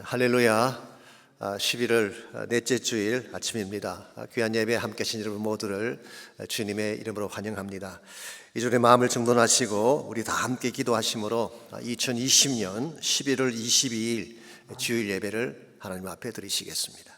할렐루야. 11월 넷째 주일 아침입니다. 귀한 예배에 함께 하신 여러분 모두를 주님의 이름으로 환영합니다. 이 주일에 마음을 정돈하시고 우리 다 함께 기도하심으로 2020년 11월 22일 주일 예배를 하나님 앞에 드리시겠습니다.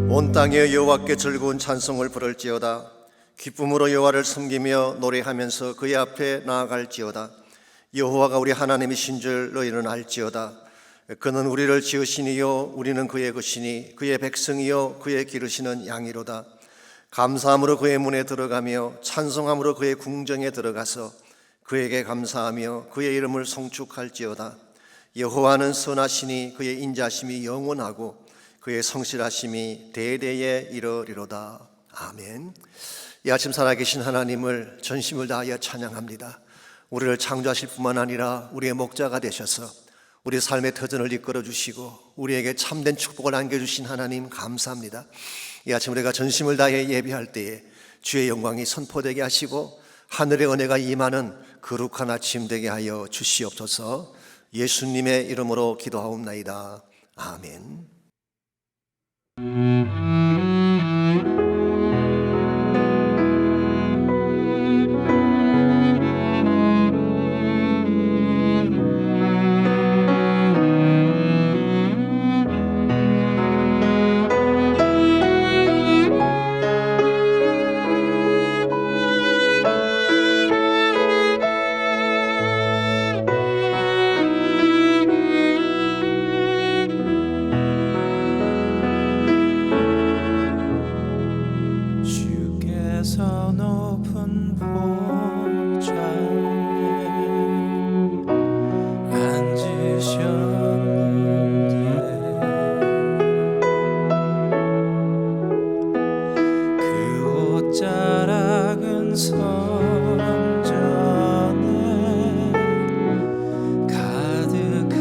온 땅에 여호와께 즐거운 찬송을 부를지어다. 기쁨으로 여호와를 섬기며 노래하면서 그의 앞에 나아갈지어다. 여호와가 우리 하나님이신 줄 너희는 알지어다. 그는 우리를 지으시니요 우리는 그의 것이니 그의 백성이요 그의 기르시는 양이로다. 감사함으로 그의 문에 들어가며 찬송함으로 그의 궁정에 들어가서 그에게 감사하며 그의 이름을 송축할지어다. 여호와는 선하시니 그의 인자심이 영원하고 그의 성실하심이 대대에 이르리로다. 아멘. 이 아침 살아계신 하나님을 전심을 다하여 찬양합니다. 우리를 창조하실 뿐만 아니라 우리의 목자가 되셔서 우리 삶의 터전을 이끌어 주시고 우리에게 참된 축복을 안겨주신 하나님 감사합니다. 이 아침 우리가 전심을 다해 예배할 때에 주의 영광이 선포되게 하시고 하늘의 은혜가 임하는 거룩한 아침 되게 하여 주시옵소서. 예수님의 이름으로 기도하옵나이다. 아멘. 높은 보좌에 앉으셨는데 그 옷자락은 성전에 가득하도다.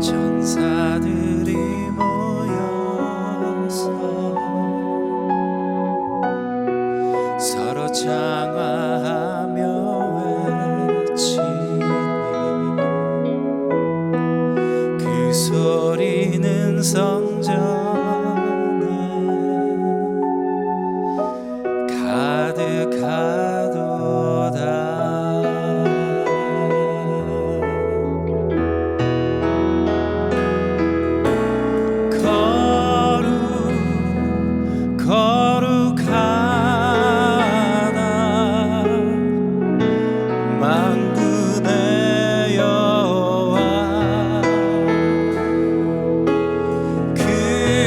천사들이 서로 장화하며 외치니 그 소리는 성전에 가득하도다. 그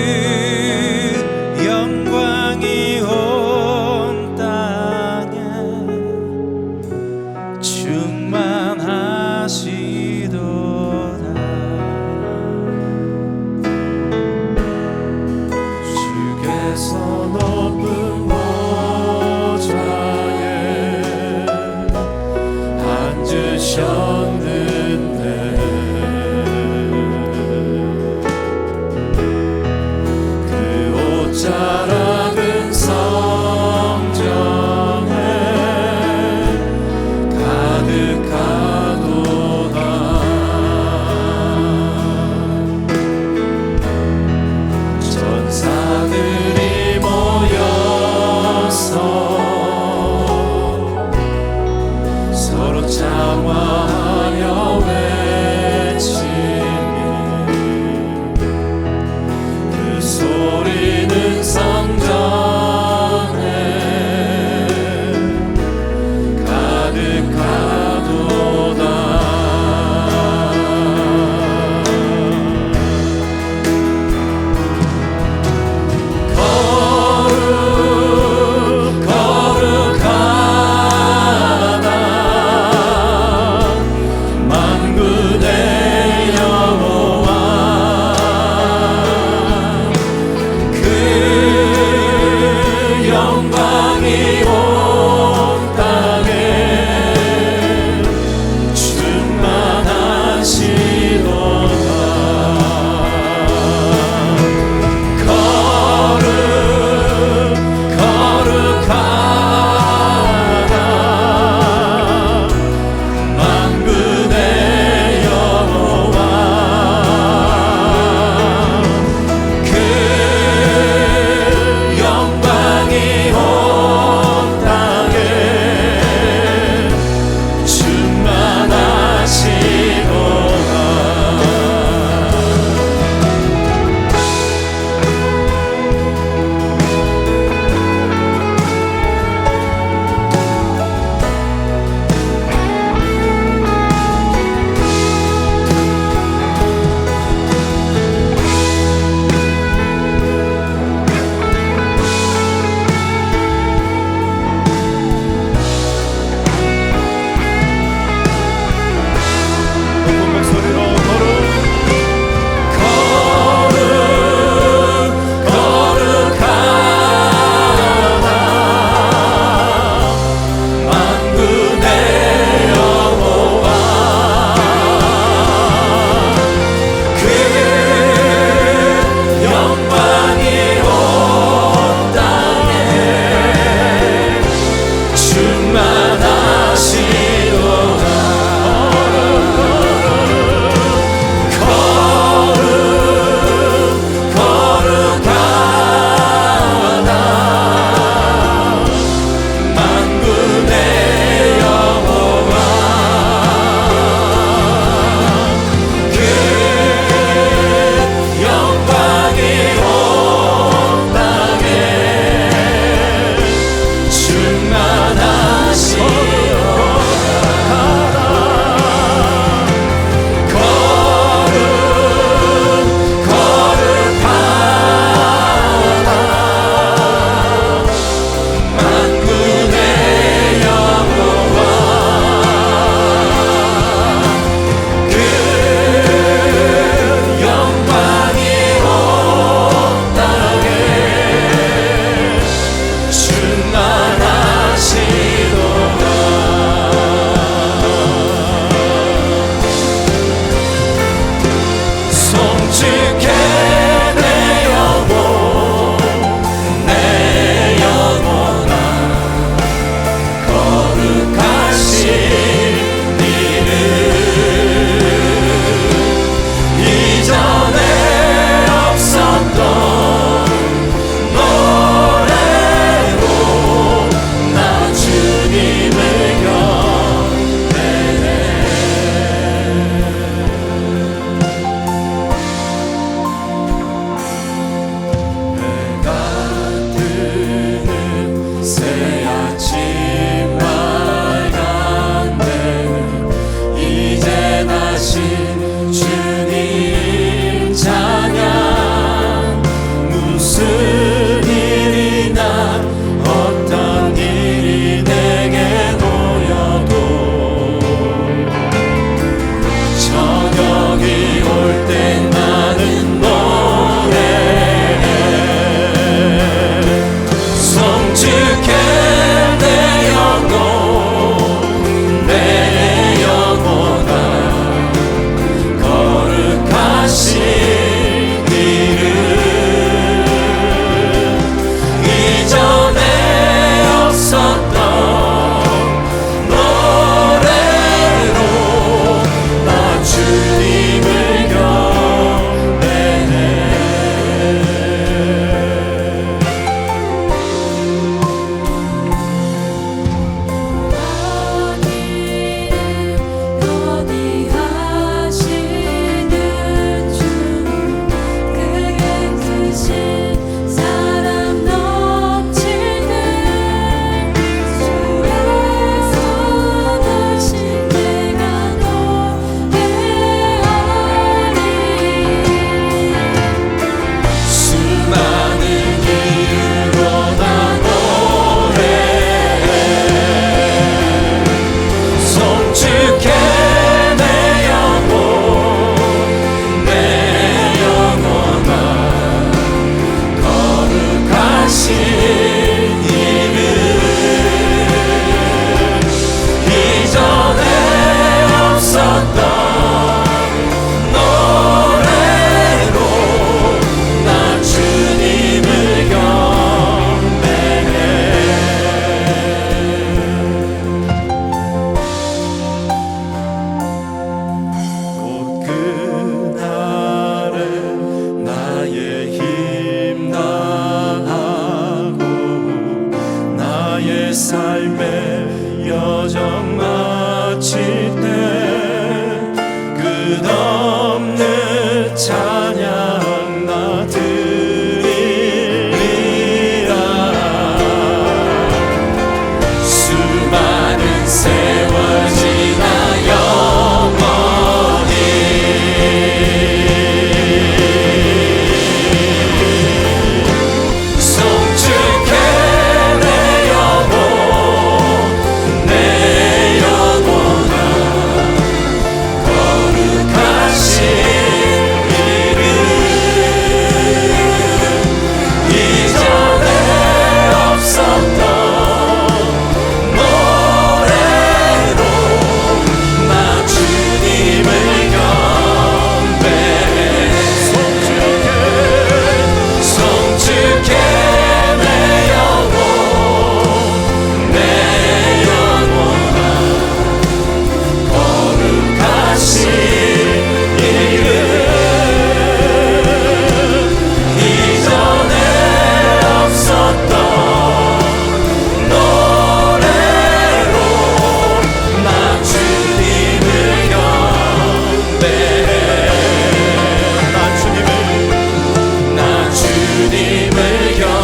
주님을 경배해.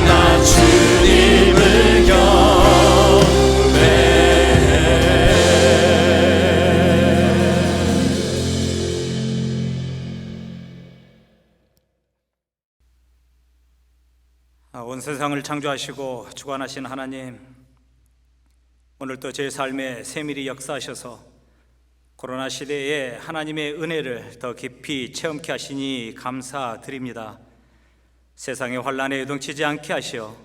나 주님을 경배해. 온 세상을 창조하시고 주관하신 하나님, 오늘도 제 삶에 세밀히 역사하셔서 코로나 시대에 하나님의 은혜를 더 깊이 체험케 하시니 감사드립니다. 세상의 환란에 요동치지 않게 하시어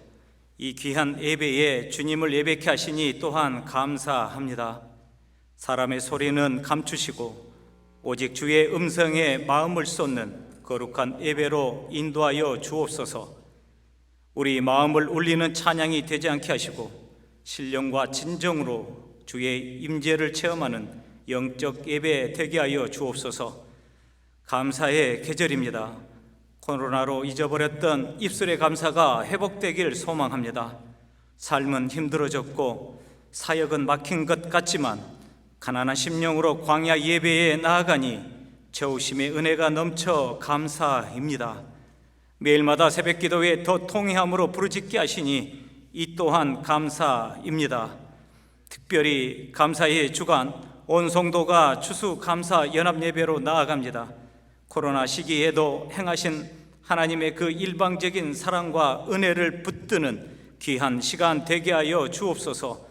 이 귀한 예배에 주님을 예배케 하시니 또한 감사합니다. 사람의 소리는 감추시고 오직 주의 음성에 마음을 쏟는 거룩한 예배로 인도하여 주옵소서. 우리 마음을 울리는 찬양이 되지 않게 하시고 신령과 진정으로 주의 임재를 체험하는 영적 예배 되게 하여 주옵소서. 감사의 계절입니다. 코로나로 잊어버렸던 입술의 감사가 회복되길 소망합니다. 삶은 힘들어졌고 사역은 막힌 것 같지만 가난한 심령으로 광야 예배에 나아가니 저우심의 은혜가 넘쳐 감사입니다. 매일마다 새벽 기도에 더 통회함으로 부르짖게 하시니 이 또한 감사입니다. 특별히 감사의 주간 온 성도가 추수 감사 연합 예배로 나아갑니다. 코로나 시기에도 행하신 하나님의 그 일방적인 사랑과 은혜를 붙드는 귀한 시간 되게 하여 주옵소서.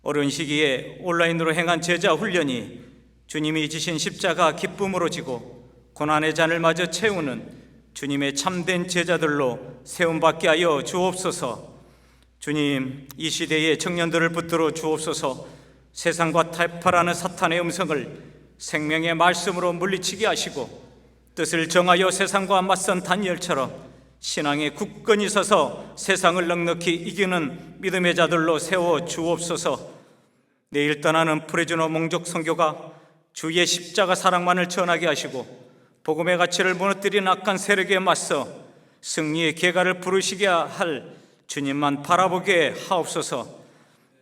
어려운 시기에 온라인으로 행한 제자 훈련이 주님이 지신 십자가 기쁨으로 지고 고난의 잔을 마저 채우는 주님의 참된 제자들로 세움받게 하여 주옵소서. 주님, 이 시대의 청년들을 붙들어 주옵소서. 세상과 타협하라는 사탄의 음성을 생명의 말씀으로 물리치게 하시고 뜻을 정하여 세상과 맞선 다니엘처럼 신앙에 굳건히 서서 세상을 넉넉히 이기는 믿음의 자들로 세워 주옵소서. 내일 떠나는 프레즈노 몽족 선교가 주의 십자가 사랑만을 전하게 하시고 복음의 가치를 무너뜨린 악한 세력에 맞서 승리의 계가를 부르시게 할 주님만 바라보게 하옵소서.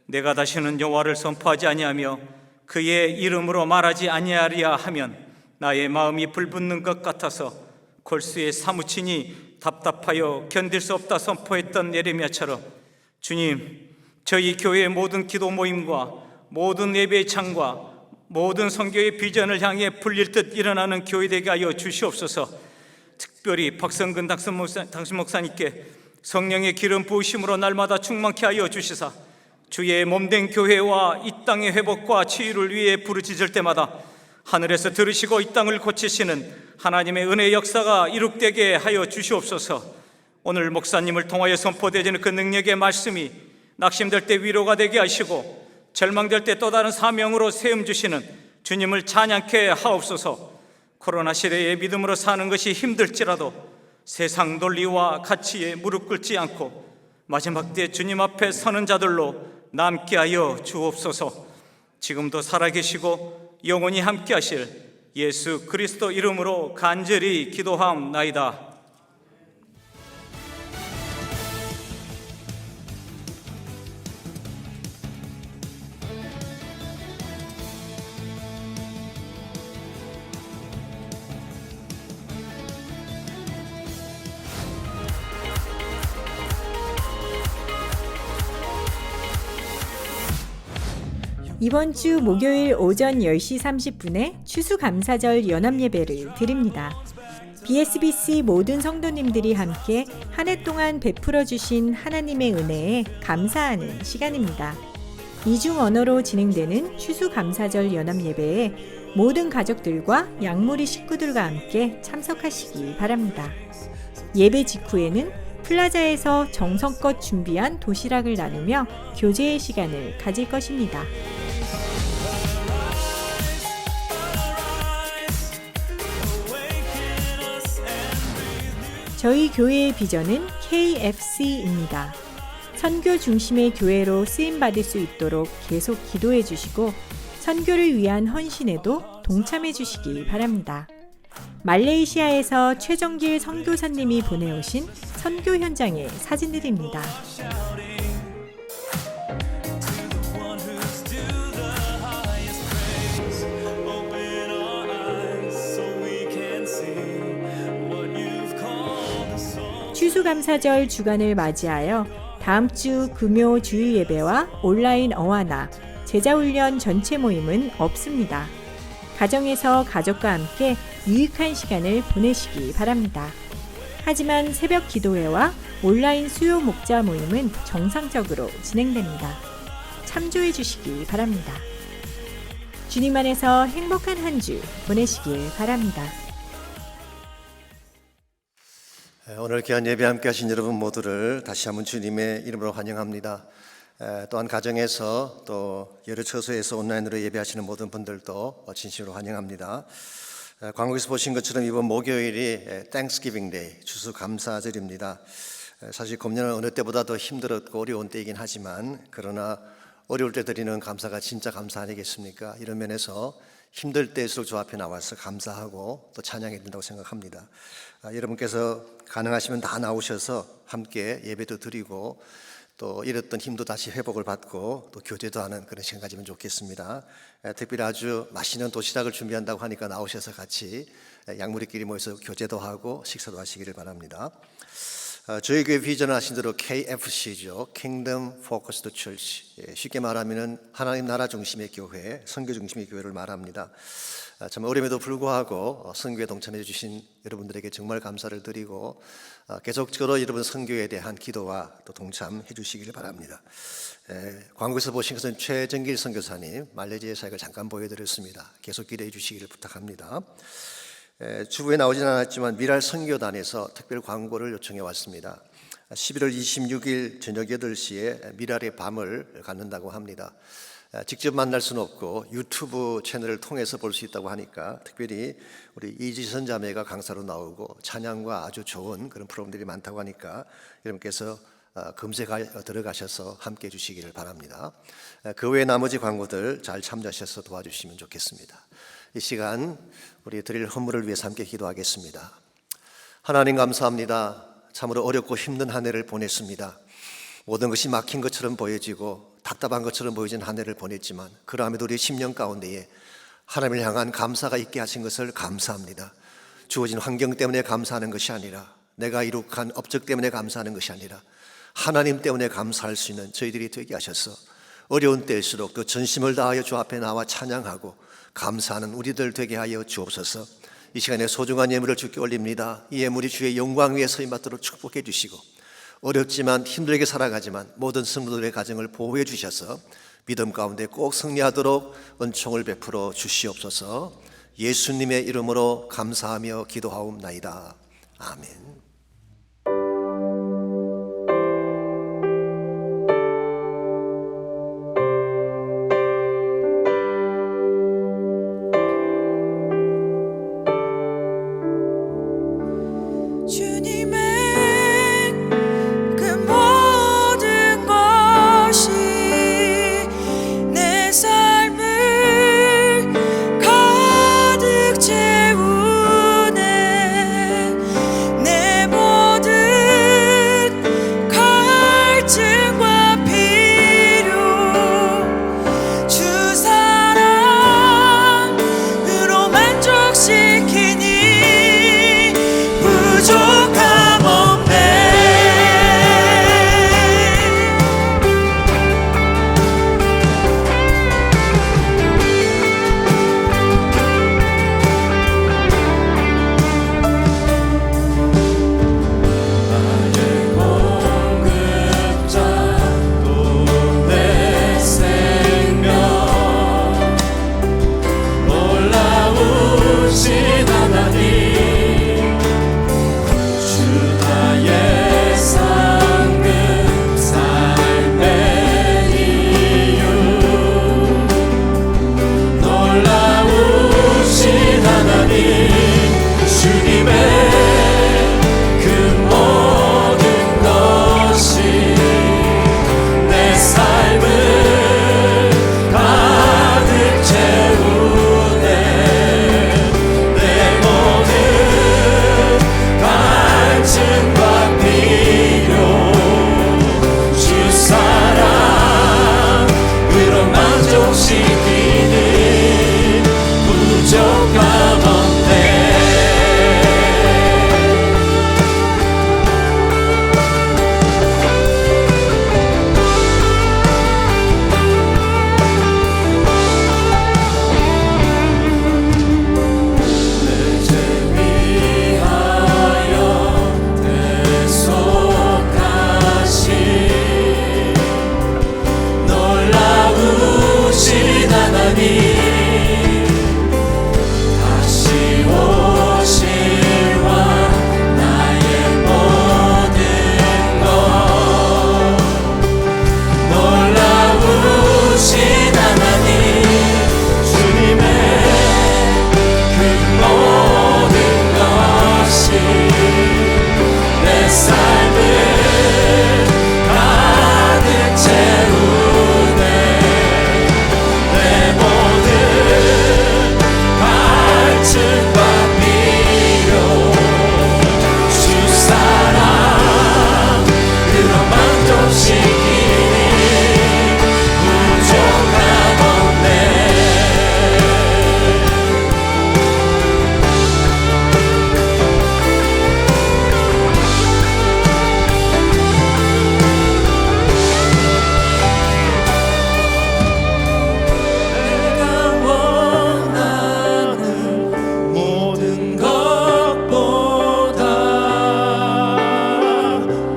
내가 다시는 여호와를 선포하지 아니하며 그의 이름으로 말하지 아니하리야 하면 나의 마음이 불붙는 것 같아서 골수에 사무치니 답답하여 견딜 수 없다 선포했던 예레미야처럼 주님, 저희 교회의 모든 기도 모임과 모든 예배의 창과 모든 선교의 비전을 향해 불릴 듯 일어나는 교회 되게 하여 주시옵소서. 특별히 박성근 당신 목사님께 성령의 기름 부으심으로 날마다 충만케 하여 주시사 주의 몸된 교회와 이 땅의 회복과 치유를 위해 부르짖을 때마다 하늘에서 들으시고 이 땅을 고치시는 하나님의 은혜의 역사가 이룩되게 하여 주시옵소서. 오늘 목사님을 통하여 선포되어지는 그 능력의 말씀이 낙심될 때 위로가 되게 하시고 절망될 때 또 다른 사명으로 세움 주시는 주님을 찬양케 하옵소서. 코로나 시대에 믿음으로 사는 것이 힘들지라도 세상 논리와 가치에 무릎 꿇지 않고 마지막 때 주님 앞에 서는 자들로 남게 하여 주옵소서. 지금도 살아계시고 영원히 함께 하실 예수 그리스도 이름으로 간절히 기도하옵나이다. 이번 주 목요일 오전 10시 30분에 추수감사절 연합예배를 드립니다. BSBC 모든 성도님들이 함께 한 해 동안 베풀어 주신 하나님의 은혜에 감사하는 시간입니다. 이중 언어로 진행되는 추수감사절 연합예배에 모든 가족들과 양무리 식구들과 함께 참석하시기 바랍니다. 예배 직후에는 플라자에서 정성껏 준비한 도시락을 나누며 교제의 시간을 가질 것입니다. 저희 교회의 비전은 KFC입니다. 선교 중심의 교회로 쓰임받을 수 있도록 계속 기도해 주시고 선교를 위한 헌신에도 동참해 주시기 바랍니다. 말레이시아에서 최정길 선교사님이 보내오신 선교 현장의 사진들입니다. 추수감사절 주간을 맞이하여 다음 주 금요 주일 예배와 온라인 어화나 제자훈련 전체 모임은 없습니다. 가정에서 가족과 함께 유익한 시간을 보내시기 바랍니다. 하지만 새벽 기도회와 온라인 수요 목자 모임은 정상적으로 진행됩니다. 참조해 주시기 바랍니다. 주님 안에서 행복한 한 주 보내시길 바랍니다. 오늘 귀한 예배 함께 하신 여러분 모두를 다시 한번 주님의 이름으로 환영합니다. 또한 가정에서 또 여러 처소에서 온라인으로 예배하시는 모든 분들도 진심으로 환영합니다. 광고에서 보신 것처럼 이번 목요일이 Thanksgiving Day, 추수감사절입니다. 사실 금년은 어느 때보다 더 힘들었고 어려운 때이긴 하지만 그러나 어려울 때 드리는 감사가 진짜 감사 아니겠습니까? 이런 면에서 힘들 때일수록 주 앞에 나와서 감사하고 또 찬양해야 된다고 생각합니다. 여러분께서 가능하시면 다 나오셔서 함께 예배도 드리고 또 잃었던 힘도 다시 회복을 받고 또 교제도 하는 그런 시간 가지면 좋겠습니다. 특별히 아주 맛있는 도시락을 준비한다고 하니까 나오셔서 같이 양무리끼리 모여서 교제도 하고 식사도 하시기를 바랍니다. 저희 교회 비전을 하신 대로 KFC죠. Kingdom Focused Church. 쉽게 말하면 하나님 나라 중심의 교회, 선교 중심의 교회를 말합니다. 참 어려움에도 불구하고 선교에 동참해 주신 여러분들에게 정말 감사를 드리고 계속적으로 여러분 선교에 대한 기도와 또 동참해 주시기를 바랍니다. 광고에서 보신 것은 최정길 선교사님 말레이시아 사역을 잠깐 보여드렸습니다. 계속 기도해 주시기를 부탁합니다. 주부에 나오진 않았지만 미랄 선교단에서 특별 광고를 요청해 왔습니다. 11월 26일 저녁 8시에 미랄의 밤을 갖는다고 합니다. 직접 만날 수는 없고 유튜브 채널을 통해서 볼 수 있다고 하니까 특별히 우리 이지선 자매가 강사로 나오고 찬양과 아주 좋은 그런 프로그램들이 많다고 하니까 여러분께서 검색하여 들어가셔서 함께 해주시기를 바랍니다. 그 외 나머지 광고들 잘 참조하셔서 도와주시면 좋겠습니다. 이 시간 우리 드릴 헌물을 위해서 함께 기도하겠습니다. 하나님 감사합니다. 참으로 어렵고 힘든 한 해를 보냈습니다. 모든 것이 막힌 것처럼 보여지고 답답한 것처럼 보여진 한 해를 보냈지만 그러함에도 우리 10년 가운데에 하나님을 향한 감사가 있게 하신 것을 감사합니다. 주어진 환경 때문에 감사하는 것이 아니라 내가 이룩한 업적 때문에 감사하는 것이 아니라 하나님 때문에 감사할 수 있는 저희들이 되게 하셔서 어려운 때일수록 또 전심을 다하여 주 앞에 나와 찬양하고 감사하는 우리들 되게 하여 주옵소서. 이 시간에 소중한 예물을 주께 올립니다. 이 예물이 주의 영광 위에 서임받도록 축복해 주시고 어렵지만 힘들게 살아가지만 모든 성도들의 가정을 보호해 주셔서 믿음 가운데 꼭 승리하도록 은총을 베풀어 주시옵소서. 예수님의 이름으로 감사하며 기도하옵나이다. 아멘. 가득 채우네 내 내 삶을 가득 채우네. 내 모든 갈증과 비교 주 사랑 그로 만족시키니 부족함 없네. 모든 것보다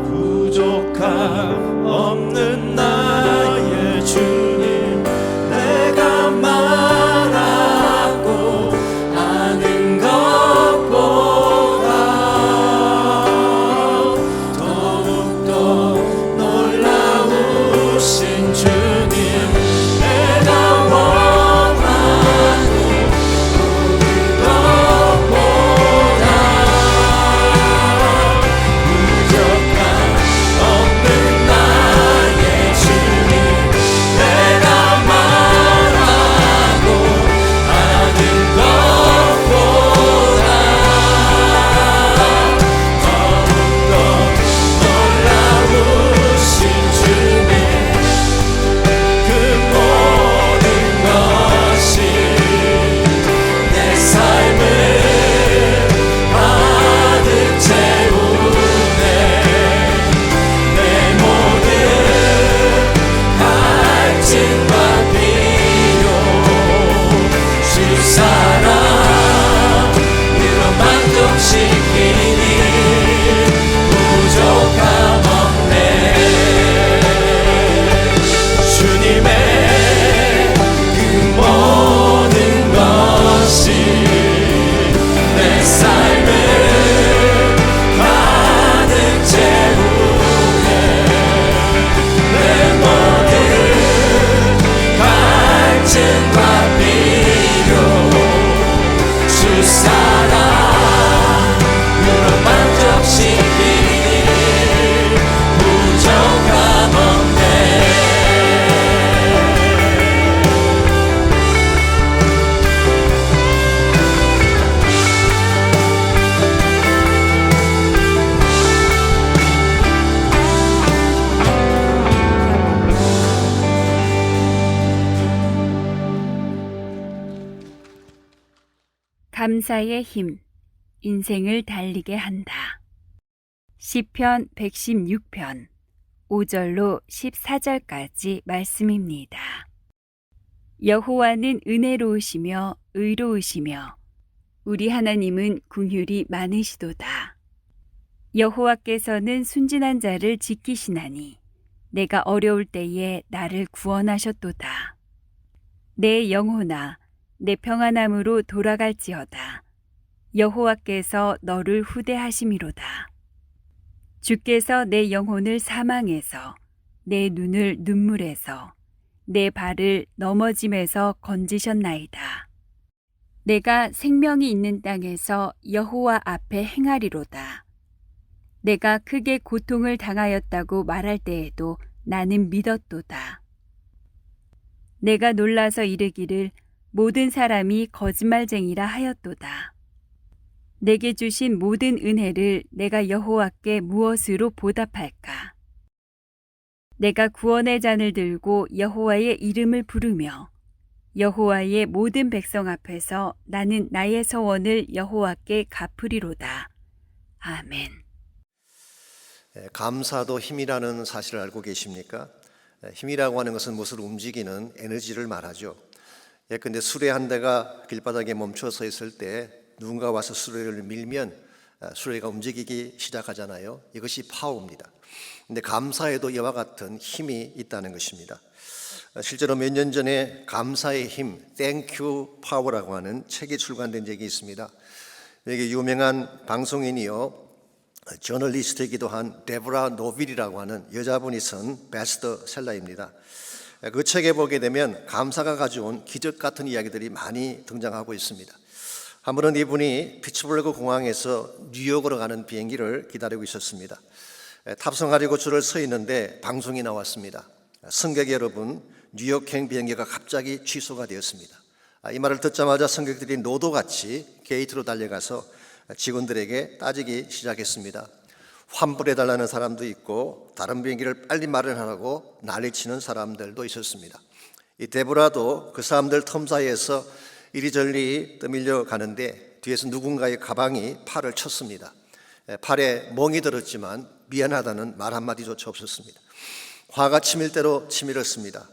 부족함 없는 나의 주님, 내가 말하고 아는 것보다 더욱더 놀라우신 주님, 내가 감사의 힘, 인생을 달리게 한다. 시편 116편 5절로 14절까지 말씀입니다. 여호와는 은혜로우시며 의로우시며 우리 하나님은 긍휼이 많으시도다. 여호와께서는 순진한 자를 지키시나니 내가 어려울 때에 나를 구원하셨도다. 내 영혼아, 내 평안함으로 돌아갈지어다. 여호와께서 너를 후대하심이로다. 주께서 내 영혼을 사망에서, 내 눈을 눈물에서, 내 발을 넘어짐에서 건지셨나이다. 내가 생명이 있는 땅에서 여호와 앞에 행하리로다. 내가 크게 고통을 당하였다고 말할 때에도 나는 믿었도다. 내가 놀라서 이르기를 모든 사람이 거짓말쟁이라 하였도다. 내게 주신 모든 은혜를 내가 여호와께 무엇으로 보답할까? 내가 구원의 잔을 들고 여호와의 이름을 부르며 여호와의 모든 백성 앞에서 나는 나의 서원을 여호와께 갚으리로다. 아멘. 감사도 힘이라는 사실을 알고 계십니까? 힘이라고 하는 것은 무엇을 움직이는 에너지를 말하죠. 예컨대 수레 한 대가 길바닥에 멈춰 서 있을 때 누군가 와서 수레를 밀면 수레가 움직이기 시작하잖아요. 이것이 파워입니다. 근데 감사에도 이와 같은 힘이 있다는 것입니다. 실제로 몇 년 전에 감사의 힘, Thank You Power라고 하는 책이 출간된 적이 있습니다. 여기 유명한 방송인이요, 저널리스트이기도 한 데보라 노빌이라고 하는 여자분이 쓴 베스트셀러입니다. 그 책에 보게 되면 감사가 가져온 기적 같은 이야기들이 많이 등장하고 있습니다. 한 번은 이분이 피츠버그 공항에서 뉴욕으로 가는 비행기를 기다리고 있었습니다. 탑승하려고 줄을 서 있는데 방송이 나왔습니다. 승객 여러분, 뉴욕행 비행기가 갑자기 취소가 되었습니다. 이 말을 듣자마자 승객들이 노도같이 게이트로 달려가서 직원들에게 따지기 시작했습니다. 환불해달라는 사람도 있고 다른 비행기를 빨리 마련하라고 난리치는 사람들도 있었습니다. 이 데보라도 그 사람들 틈 사이에서 이리저리 떠밀려 가는데 뒤에서 누군가의 가방이 팔을 쳤습니다. 팔에 멍이 들었지만 미안하다는 말 한마디조차 없었습니다. 화가 치밀대로 치밀었습니다.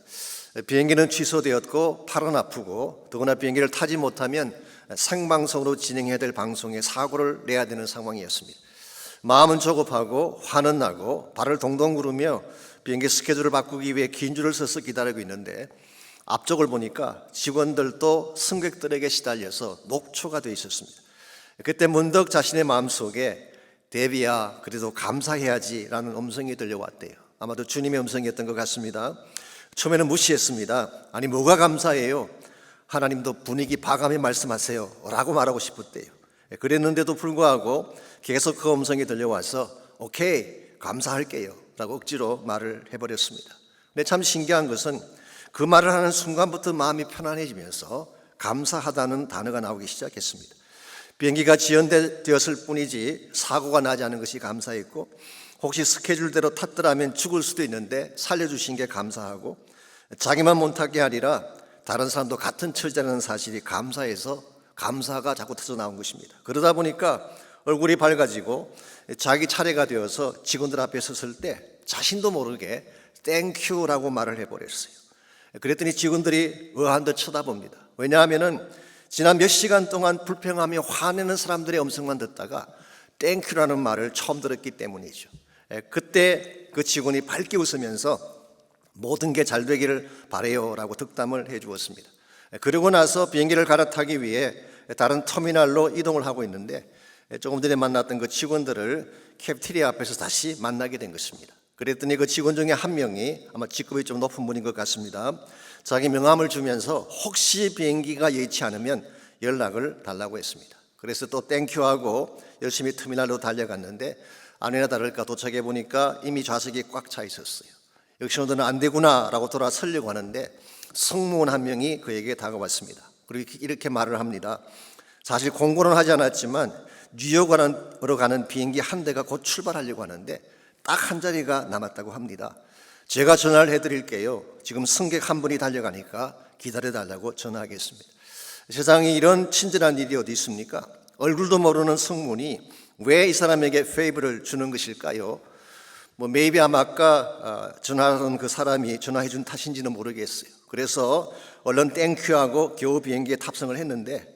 비행기는 취소되었고 팔은 아프고 더구나 비행기를 타지 못하면 생방송으로 진행해야 될 방송에 사고를 내야 되는 상황이었습니다. 마음은 조급하고 화는 나고 발을 동동 구르며 비행기 스케줄을 바꾸기 위해 긴 줄을 서서 기다리고 있는데 앞쪽을 보니까 직원들도 승객들에게 시달려서 녹초가 되어 있었습니다. 그때 문득 자신의 마음속에 데비야 그래도 감사해야지 라는 음성이 들려왔대요. 아마도 주님의 음성이었던 것 같습니다. 처음에는 무시했습니다. 아니 뭐가 감사해요? 하나님도 분위기 봐가며 말씀하세요 라고 말하고 싶었대요. 그랬는데도 불구하고 계속 그 음성이 들려와서 오케이 감사할게요 라고 억지로 말을 해버렸습니다. 근데 참 신기한 것은 그 말을 하는 순간부터 마음이 편안해지면서 감사하다는 단어가 나오기 시작했습니다. 비행기가 지연되었을 뿐이지 사고가 나지 않은 것이 감사했고 혹시 스케줄대로 탔더라면 죽을 수도 있는데 살려주신 게 감사하고 자기만 못 타게 하리라 다른 사람도 같은 처지라는 사실이 감사해서 감사가 자꾸 터져 나온 것입니다. 그러다 보니까 얼굴이 밝아지고 자기 차례가 되어서 직원들 앞에 섰을 때 자신도 모르게 땡큐라고 말을 해버렸어요. 그랬더니 직원들이 의아한 듯 쳐다봅니다. 왜냐하면 지난 몇 시간 동안 불평하며 화내는 사람들의 음성만 듣다가 땡큐라는 말을 처음 들었기 때문이죠. 그때 그 직원이 밝게 웃으면서 모든 게 잘 되기를 바라요 라고 득담을 해 주었습니다. 그러고 나서 비행기를 갈아타기 위해 다른 터미널로 이동을 하고 있는데 조금 전에 만났던 그 직원들을 캐프테리아 앞에서 다시 만나게 된 것입니다. 그랬더니 그 직원 중에 한 명이 아마 직급이 좀 높은 분인 것 같습니다. 자기 명함을 주면서 혹시 비행기가 여의치 않으면 연락을 달라고 했습니다. 그래서 또 땡큐하고 열심히 터미널로 달려갔는데 아니나 다를까 도착해 보니까 이미 좌석이 꽉 차 있었어요. 역시 오늘은 안 되구나 라고 돌아서려고 하는데 승무원 한 명이 그에게 다가왔습니다. 그리고 이렇게 말을 합니다. 사실 공고는 하지 않았지만 뉴욕으로 가는 비행기 한 대가 곧 출발하려고 하는데 딱 한 자리가 남았다고 합니다. 제가 전화를 해드릴게요. 지금 승객 한 분이 달려가니까 기다려달라고 전화하겠습니다. 세상에 이런 친절한 일이 어디 있습니까? 얼굴도 모르는 승무원이 왜 이 사람에게 페이버를 주는 것일까요? maybe 아마 아까 전화하던 그 사람이 전화해 준 탓인지는 모르겠어요. 그래서 얼른 땡큐하고 겨우 비행기에 탑승을 했는데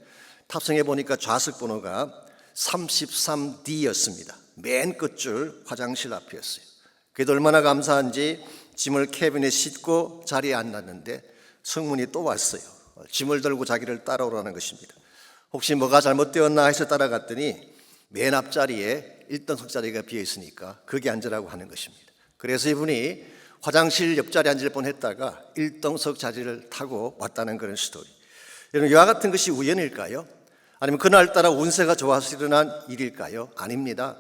탑승해 보니까 좌석 번호가 33D였습니다. 맨 끝줄 화장실 앞이었어요. 그래도 얼마나 감사한지 짐을 캐비넷에 싣고 자리에 앉았는데 승무원이 또 왔어요. 짐을 들고 자기를 따라오라는 것입니다. 혹시 뭐가 잘못되었나 해서 따라갔더니 맨 앞자리에 1등석 자리가 비어 있으니까 거기 앉으라고 하는 것입니다. 그래서 이분이 화장실 옆자리에 앉을 뻔했다가 1등석 자리를 타고 왔다는 그런 스토리. 여러분 이와 같은 것이 우연일까요? 아니면 그날따라 운세가 좋아서 일어난 일일까요? 아닙니다.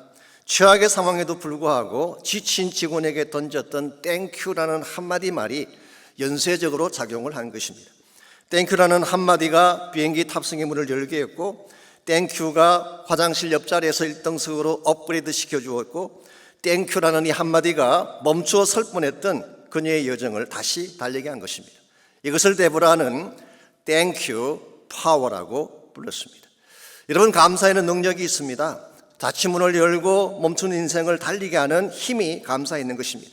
최악의 상황에도 불구하고 지친 직원에게 던졌던 땡큐라는 한마디 말이 연쇄적으로 작용을 한 것입니다. 땡큐라는 한마디가 비행기 탑승의 문을 열게 했고 땡큐가 화장실 옆자리에서 1등석으로 업그레이드 시켜주었고 땡큐라는 이 한마디가 멈추어 설 뻔했던 그녀의 여정을 다시 달리게 한 것입니다. 이것을 데보라는 땡큐 파워라고 불렀습니다. 여러분 감사에는 능력이 있습니다. 닫힌 문을 열고 멈춘 인생을 달리게 하는 힘이 감사에 있는 것입니다.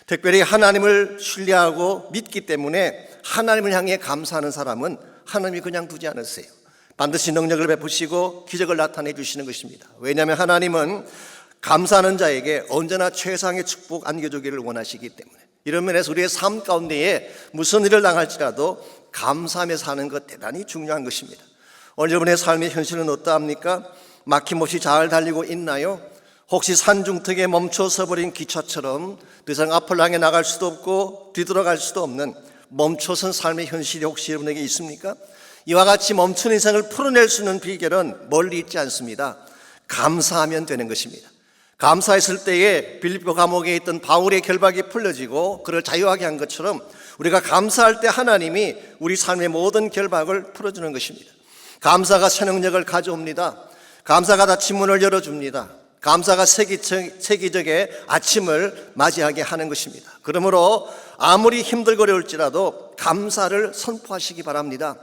특별히 하나님을 신뢰하고 믿기 때문에 하나님을 향해 감사하는 사람은 하나님이 그냥 두지 않으세요. 반드시 능력을 베푸시고 기적을 나타내 주시는 것입니다. 왜냐하면 하나님은 감사하는 자에게 언제나 최상의 축복 안겨주기를 원하시기 때문에 이런 면에서 우리의 삶 가운데에 무슨 일을 당할지라도 감사하며 사는 것 대단히 중요한 것입니다. 오늘 여러분의 삶의 현실은 어떠합니까? 막힘없이 잘 달리고 있나요? 혹시 산중턱에 멈춰 서버린 기차처럼 더 이상 앞을 향해 나갈 수도 없고 뒤돌아갈 수도 없는 멈춰선 삶의 현실이 혹시 여러분에게 있습니까? 이와 같이 멈춘 인생을 풀어낼 수 있는 비결은 멀리 있지 않습니다. 감사하면 되는 것입니다. 감사했을 때에 빌립보 감옥에 있던 바울의 결박이 풀려지고 그를 자유하게 한 것처럼 우리가 감사할 때 하나님이 우리 삶의 모든 결박을 풀어주는 것입니다. 감사가 새 능력을 가져옵니다. 감사가 닫힌 문을 열어줍니다. 감사가 세기적의 아침을 맞이하게 하는 것입니다. 그러므로 아무리 힘들고 어려울지라도 감사를 선포하시기 바랍니다.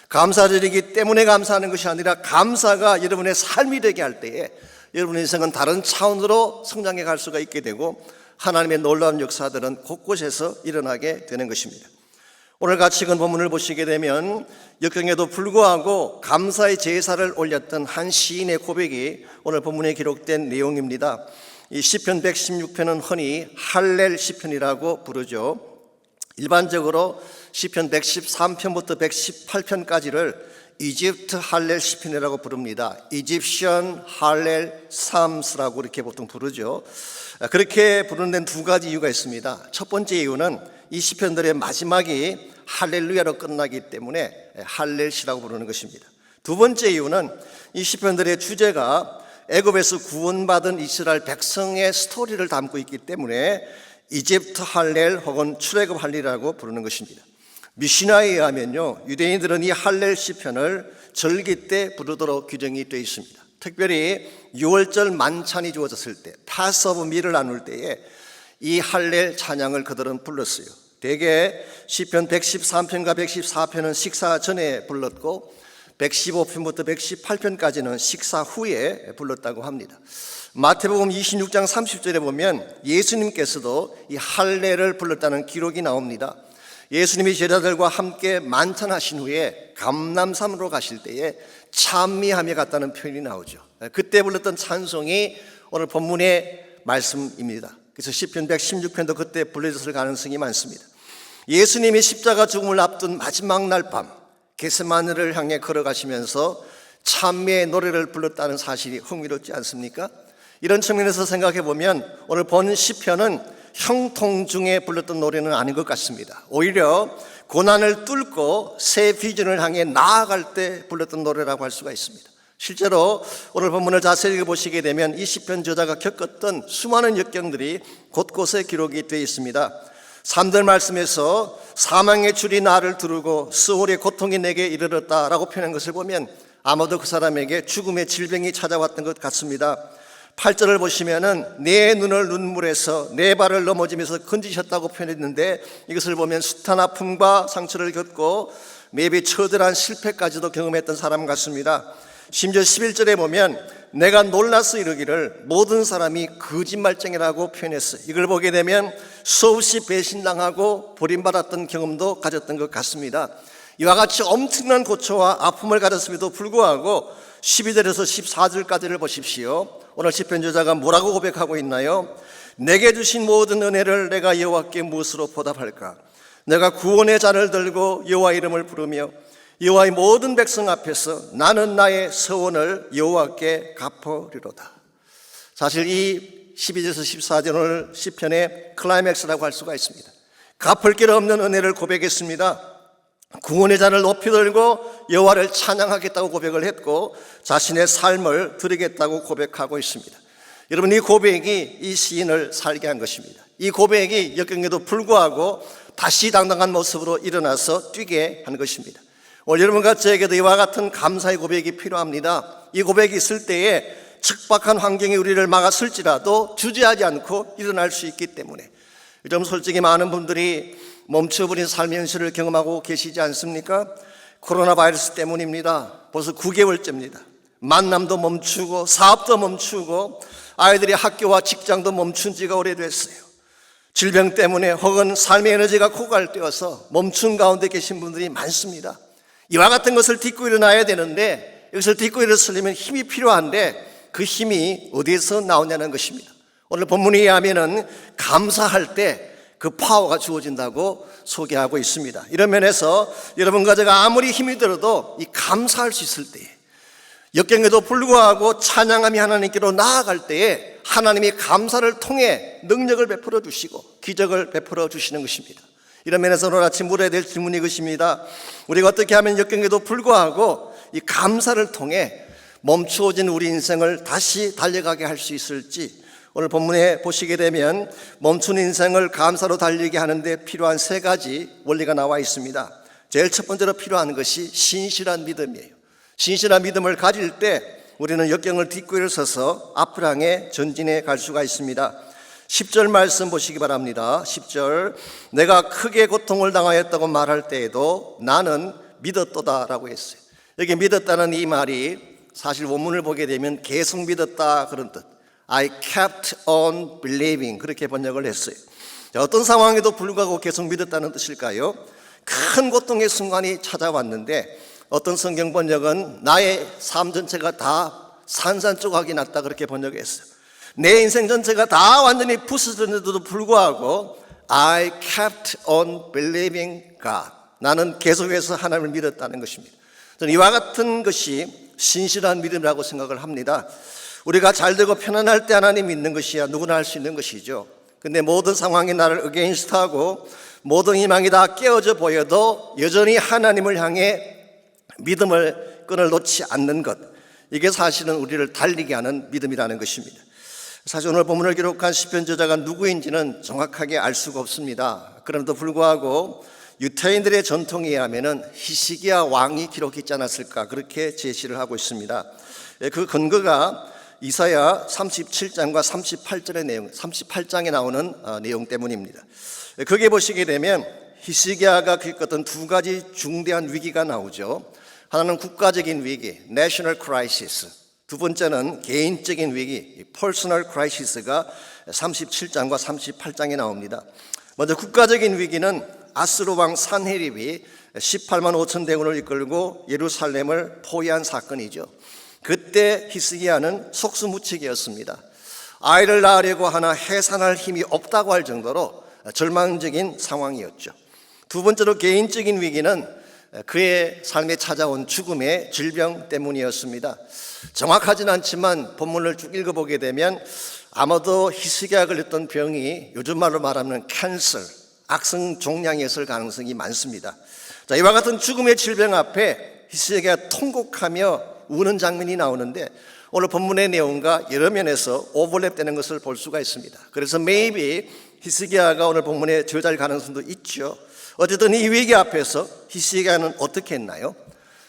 감사드리기 때문에 감사하는 것이 아니라 감사가 여러분의 삶이 되게 할 때에 여러분의 인생은 다른 차원으로 성장해 갈 수가 있게 되고 하나님의 놀라운 역사들은 곳곳에서 일어나게 되는 것입니다. 오늘 같이 읽은 본문을 보시게 되면 역경에도 불구하고 감사의 제사를 올렸던 한 시인의 고백이 오늘 본문에 기록된 내용입니다. 이 시편 116편은 흔히 할렐 시편이라고 부르죠. 일반적으로 시편 113편부터 118편까지를 이집트 할렐 시편이라고 부릅니다. 이집션 할렐 삶스라고 이렇게 보통 부르죠. 그렇게 부르는 데는 두 가지 이유가 있습니다. 첫 번째 이유는 이 시편들의 마지막이 할렐루야로 끝나기 때문에 할렐시라고 부르는 것입니다. 두 번째 이유는 이 시편들의 주제가 애굽에서 구원받은 이스라엘 백성의 스토리를 담고 있기 때문에 이집트 할렐 혹은 출애굽 할렐이라고 부르는 것입니다. 미시나에 의하면요, 유대인들은 이 할렐 시편을 절기 때 부르도록 규정이 되어 있습니다. 특별히 6월절 만찬이 주어졌을 때, 파스오브 밀을 나눌 때에 이 할렐 찬양을 그들은 불렀어요. 대개 시편 113편과 114편은 식사 전에 불렀고 115편부터 118편까지는 식사 후에 불렀다고 합니다. 마태복음 26장 30절에 보면 예수님께서도 이 할렐을 불렀다는 기록이 나옵니다. 예수님이 제자들과 함께 만찬하신 후에 감람산으로 가실 때에 찬미하며 갔다는 표현이 나오죠. 그때 불렀던 찬송이 오늘 본문의 말씀입니다. 그래서 시편 116편도 그때 불려졌을 가능성이 많습니다. 예수님이 십자가 죽음을 앞둔 마지막 날 밤 겟세마네를 향해 걸어가시면서 찬미의 노래를 불렀다는 사실이 흥미롭지 않습니까? 이런 측면에서 생각해 보면 오늘 본 시편은 형통 중에 불렀던 노래는 아닌 것 같습니다. 오히려 고난을 뚫고 새 비전을 향해 나아갈 때 불렀던 노래라고 할 수가 있습니다. 실제로 오늘 본문을 자세히 보시게 되면 이 시편 저자가 겪었던 수많은 역경들이 곳곳에 기록이 되어 있습니다. 3절 말씀에서 사망의 줄이 나를 두르고 스올의 고통이 내게 이르렀다라고 표현한 것을 보면 아마도 그 사람에게 죽음의 질병이 찾아왔던 것 같습니다. 8절을 보시면은 내 눈을 눈물에서 내 발을 넘어지면서 건지셨다고 표현했는데 이것을 보면 숱한 아픔과 상처를 겪고 매비 처절한 실패까지도 경험했던 사람 같습니다. 심지어 11절에 보면 내가 놀라서 이르기를 모든 사람이 거짓말쟁이라고 표현했어요. 이걸 보게 되면 수없이 배신당하고 버림받았던 경험도 가졌던 것 같습니다. 이와 같이 엄청난 고초와 아픔을 가졌음에도 불구하고 12절에서 14절까지를 보십시오. 오늘 시편 저자가 뭐라고 고백하고 있나요? 내게 주신 모든 은혜를 내가 여호와께 무엇으로 보답할까? 내가 구원의 잔을 들고 여호와 이름을 부르며 여호와의 모든 백성 앞에서 나는 나의 서원을 여호와께 갚으리로다. 사실 이 12절에서 14절 오늘 시편의 클라이맥스라고 할 수가 있습니다. 갚을 길 없는 은혜를 고백했습니다. 구원의 잔을 높이 들고 여호와를 찬양하겠다고 고백을 했고 자신의 삶을 드리겠다고 고백하고 있습니다. 여러분, 이 고백이 이 시인을 살게 한 것입니다. 이 고백이 역경에도 불구하고 다시 당당한 모습으로 일어나서 뛰게 한 것입니다. 오늘 여러분과 저에게도 이와 같은 감사의 고백이 필요합니다. 이 고백이 있을 때에 척박한 환경이 우리를 막았을지라도 주저하지 않고 일어날 수 있기 때문에 좀 솔직히 많은 분들이 멈춰버린 삶의 현실을 경험하고 계시지 않습니까? 코로나 바이러스 때문입니다. 벌써 9개월째입니다. 만남도 멈추고 사업도 멈추고 아이들의 학교와 직장도 멈춘 지가 오래됐어요. 질병 때문에 혹은 삶의 에너지가 고갈되어서 멈춘 가운데 계신 분들이 많습니다. 이와 같은 것을 딛고 일어나야 되는데 이것을 딛고 일어서려면 힘이 필요한데 그 힘이 어디에서 나오냐는 것입니다. 오늘 본문에 의하면은 감사할 때 그 파워가 주어진다고 소개하고 있습니다. 이런 면에서 여러분과 제가 아무리 힘이 들어도 이 감사할 수 있을 때에 역경에도 불구하고 찬양하며 하나님께로 나아갈 때에 하나님이 감사를 통해 능력을 베풀어 주시고 기적을 베풀어 주시는 것입니다. 이런 면에서 오늘 아침 물어야 될 질문이 이것입니다. 우리가 어떻게 하면 역경에도 불구하고 이 감사를 통해 멈추어진 우리 인생을 다시 달려가게 할 수 있을지, 오늘 본문에 보시게 되면 멈춘 인생을 감사로 달리게 하는데 필요한 3가지 원리가 나와 있습니다. 제일 첫 번째로 필요한 것이 신실한 믿음이에요. 신실한 믿음을 가질 때 우리는 역경을 딛고 일어서서 앞을 향해 전진해 갈 수가 있습니다. 10절 말씀 보시기 바랍니다. 10절, 내가 크게 고통을 당하였다고 말할 때에도 나는 믿었도다 라고 했어요. 여기 믿었다는 이 말이 사실 원문을 보게 되면 계속 믿었다 그런 뜻, I kept on believing, 그렇게 번역을 했어요. 자, 어떤 상황에도 불구하고 계속 믿었다는 뜻일까요? 큰 고통의 순간이 찾아왔는데 어떤 성경 번역은 나의 삶 전체가 다 산산조각이 났다 그렇게 번역했어요. 내 인생 전체가 다 완전히 부서졌는데도 불구하고 I kept on believing God, 나는 계속해서 하나님을 믿었다는 것입니다. 저는 이와 같은 것이 신실한 믿음이라고 생각을 합니다. 우리가 잘되고 편안할 때 하나님 믿는 것이야 누구나 할 수 있는 것이죠. 근데 모든 상황이 나를 어게인스트하고 모든 희망이 다 깨어져 보여도 여전히 하나님을 향해 믿음을 끈을 놓지 않는 것, 이게 사실은 우리를 달리게 하는 믿음이라는 것입니다. 사실 오늘 본문을 기록한 시편 저자가 누구인지는 정확하게 알 수가 없습니다. 그럼에도 불구하고 유태인들의 전통에 의하면 히스기야 왕이 기록했지 않았을까 그렇게 제시를 하고 있습니다. 그 근거가 이사야 37장과 38절의 내용, 38장에 나오는 내용 때문입니다. 거기에 보시게 되면 히스기야가 겪었던 2가지 중대한 위기가 나오죠. 하나는 국가적인 위기, National Crisis. 두 번째는 개인적인 위기, Personal Crisis가 37장과 38장에 나옵니다. 먼저 국가적인 위기는 아스루 왕 산헤립이 18만 5천 대군을 이끌고 예루살렘을 포위한 사건이죠. 그때 히스기야는 속수무책이었습니다. 아이를 낳으려고 하나 해산할 힘이 없다고 할 정도로 절망적인 상황이었죠. 두 번째로 개인적인 위기는 그의 삶에 찾아온 죽음의 질병 때문이었습니다. 정확하진 않지만 본문을 쭉 읽어보게 되면 아마도 히스기야가 걸렸던 병이 요즘 말로 말하면 캔서, 악성 종양이었을 가능성이 많습니다. 자, 이와 같은 죽음의 질병 앞에 히스기야가 통곡하며 우는 장면이 나오는데 오늘 본문의 내용과 여러 면에서 오버랩되는 것을 볼 수가 있습니다. 그래서 maybe 히스기야가 오늘 본문에 저자일 가능성도 있죠. 어쨌든 이 위기 앞에서 히스기야는 어떻게 했나요?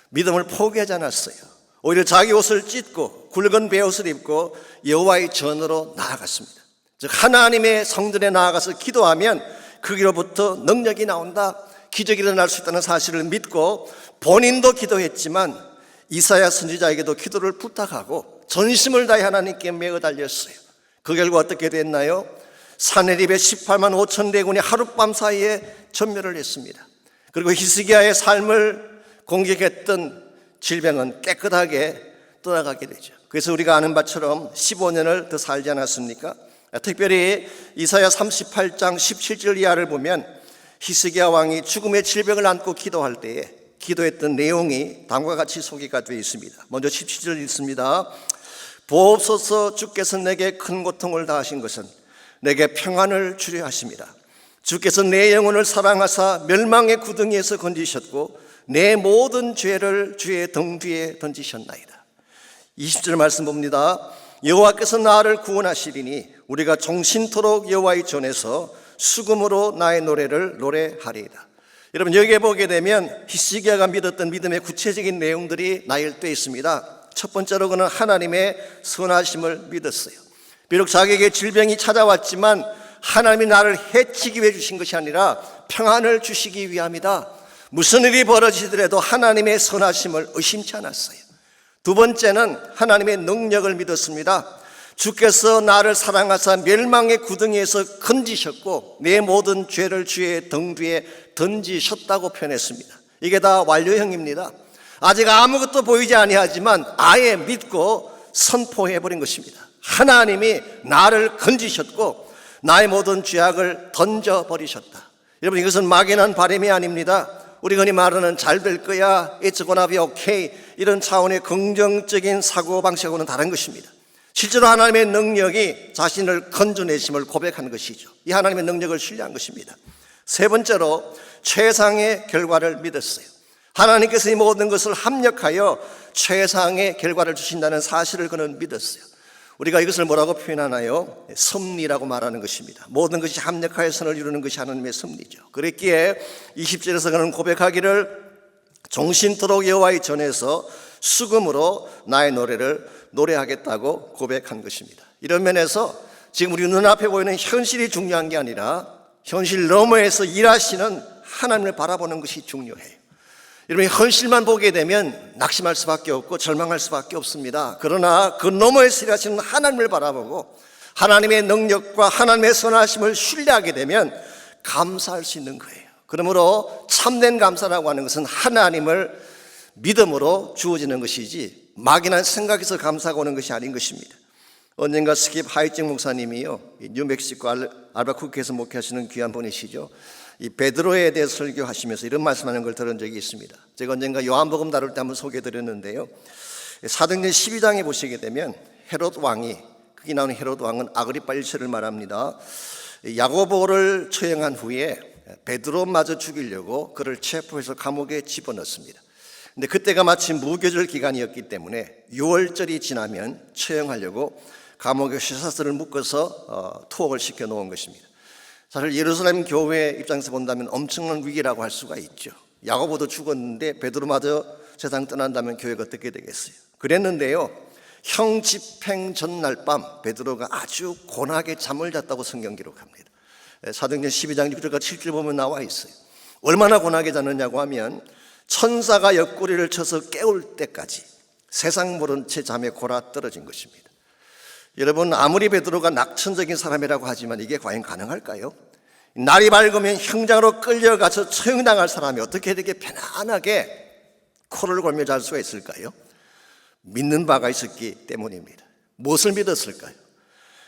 믿음을 포기하지 않았어요. 오히려 자기 옷을 찢고 굵은 베옷을 입고 여호와의 전으로 나아갔습니다. 즉 하나님의 성전에 나아가서 기도하면 거기로부터 능력이 나온다, 기적이 일어날 수 있다는 사실을 믿고 본인도 기도했지만 이사야 선지자에게도 기도를 부탁하고 전심을 다해 하나님께 매어 달렸어요. 그 결과 어떻게 됐나요? 산헤립의 18만 5천 대군이 하룻밤 사이에 전멸을 했습니다. 그리고 히스기야의 삶을 공격했던 질병은 깨끗하게 떠나가게 되죠. 그래서 우리가 아는 바처럼 15년을 더 살지 않았습니까? 특별히 이사야 38장 17절 이하를 보면 히스기야 왕이 죽음의 질병을 안고 기도할 때에 기도했던 내용이 다음과 같이 소개가 되어 있습니다. 먼저 17절 읽습니다. 보옵소서, 주께서 내게 큰 고통을 다하신 것은 내게 평안을 주려 하심이라. 주께서 내 영혼을 사랑하사 멸망의 구덩이에서 건지셨고 내 모든 죄를 주의 등 뒤에 던지셨나이다. 20절 말씀 봅니다. 여호와께서 나를 구원하시리니 우리가 종신토록 여호와의 전에서 수금으로 나의 노래를 노래하리이다. 여러분, 여기에 보게 되면 히스기야가 믿었던 믿음의 구체적인 내용들이 나열되어 있습니다. 첫 번째로 그는 하나님의 선하심을 믿었어요. 비록 자기에게 질병이 찾아왔지만 하나님이 나를 해치기 위해 주신 것이 아니라 평안을 주시기 위함이다. 무슨 일이 벌어지더라도 하나님의 선하심을 의심치 않았어요. 두 번째는 하나님의 능력을 믿었습니다. 주께서 나를 사랑하사 멸망의 구덩이에서 건지셨고 내 모든 죄를 주의 등 뒤에 던지셨다고 표현했습니다. 이게 다 완료형입니다. 아직 아무것도 보이지 아니하지만 아예 믿고 선포해버린 것입니다. 하나님이 나를 건지셨고 나의 모든 죄악을 던져버리셨다. 여러분, 이것은 막연한 바람이 아닙니다. 우리 흔히 말하는 잘 될 거야, it's gonna be okay, 이런 차원의 긍정적인 사고방식하고는 다른 것입니다. 실제로 하나님의 능력이 자신을 건져내심을 고백한 것이죠. 이 하나님의 능력을 신뢰한 것입니다. 세 번째로 최상의 결과를 믿었어요. 하나님께서 이 모든 것을 합력하여 최상의 결과를 주신다는 사실을 그는 믿었어요. 우리가 이것을 뭐라고 표현하나요? 섭리라고 말하는 것입니다. 모든 것이 합력하여 선을 이루는 것이 하나님의 섭리죠. 그랬기에 20절에서 그는 고백하기를 종신토록 여호와의 전에서 수금으로 나의 노래를 노래하겠다고 고백한 것입니다. 이런 면에서 지금 우리 눈앞에 보이는 현실이 중요한 게 아니라 현실 너머에서 일하시는 하나님을 바라보는 것이 중요해요. 여러분, 현실만 보게 되면 낙심할 수밖에 없고 절망할 수밖에 없습니다. 그러나 그 너머에서 일하시는 하나님을 바라보고 하나님의 능력과 하나님의 선하심을 신뢰하게 되면 감사할 수 있는 거예요. 그러므로 참된 감사라고 하는 것은 하나님을 믿음으로 주어지는 것이지 막연한 생각에서 감사가 오는 것이 아닌 것입니다. 언젠가 스킵 하이징 목사님이요, 뉴멕시코 알바쿠키에서 목회하시는 귀한 분이시죠. 이 베드로에 대해 설교하시면서 이런 말씀하는 걸 들은 적이 있습니다. 제가 언젠가 요한복음 다룰 때 한번 소개해드렸는데요, 사도행전 12장에 보시게 되면 헤롯 왕이, 거기 나오는 헤롯 왕은 아그리파 1세를 말합니다. 야고보를 처형한 후에 베드로마저 죽이려고 그를 체포해서 감옥에 집어넣습니다. 근데 그때가 마침 무교절 기간이었기 때문에 6월절이 지나면 처형하려고 감옥에 쇠사슬을 묶어서 투옥을 시켜 놓은 것입니다. 사실 예루살렘 교회 입장에서 본다면 엄청난 위기라고 할 수가 있죠. 야고보도 죽었는데 베드로마저 세상 떠난다면 교회가 어떻게 되겠어요? 그랬는데요, 형 집행 전날 밤 베드로가 아주 고나게 잠을 잤다고 성경 기록합니다. 사도행전 12장 6절과 7절 보면 나와 있어요. 얼마나 고나게 잤느냐고 하면 천사가 옆구리를 쳐서 깨울 때까지 세상 모른 채 잠에 골아 떨어진 것입니다. 여러분, 아무리 베드로가 낙천적인 사람이라고 하지만 이게 과연 가능할까요? 날이 밝으면 형장으로 끌려가서 처형당할 사람이 어떻게 이렇게 편안하게 코를 골며 잘 수가 있을까요? 믿는 바가 있었기 때문입니다. 무엇을 믿었을까요?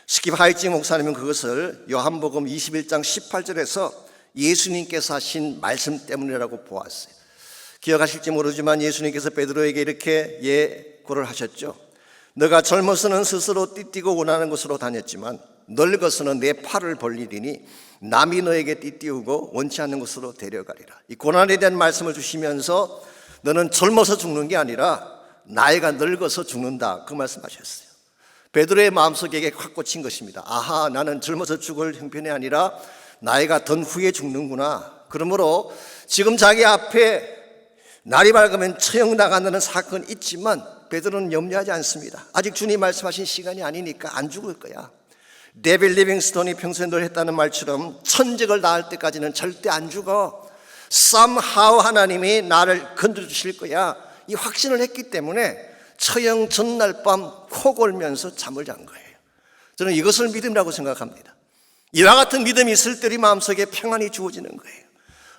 스킵 하이징 목사님은 그것을 요한복음 21장 18절에서 예수님께서 하신 말씀 때문이라고 보았어요. 기억하실지 모르지만 예수님께서 베드로에게 이렇게 예고를 하셨죠. 너가 젊어서는 스스로 띠띠고 원하는 곳으로 다녔지만 늙어서는 내 팔을 벌리리니 남이 너에게 띠띠우고 원치 않는 곳으로 데려가리라. 이 고난에 대한 말씀을 주시면서 너는 젊어서 죽는 게 아니라 나이가 늙어서 죽는다, 그 말씀하셨어요. 베드로의 마음속에 확 꽂힌 것입니다. 아하, 나는 젊어서 죽을 형편이 아니라 나이가 든 후에 죽는구나. 그러므로 지금 자기 앞에 날이 밝으면 처형당하는 사건이 있지만 베드로는 염려하지 않습니다. 아직 주님 말씀하신 시간이 아니니까 안 죽을 거야. 데빌 리빙스톤이 평소에 늘 했다는 말처럼 천직을 다할 때까지는 절대 안 죽어. somehow 하나님이 나를 건져주실 거야, 이 확신을 했기 때문에 처형 전날 밤 코 골면서 잠을 잔 거예요. 저는 이것을 믿음이라고 생각합니다. 이와 같은 믿음이 있을 때 우리 마음속에 평안이 주어지는 거예요.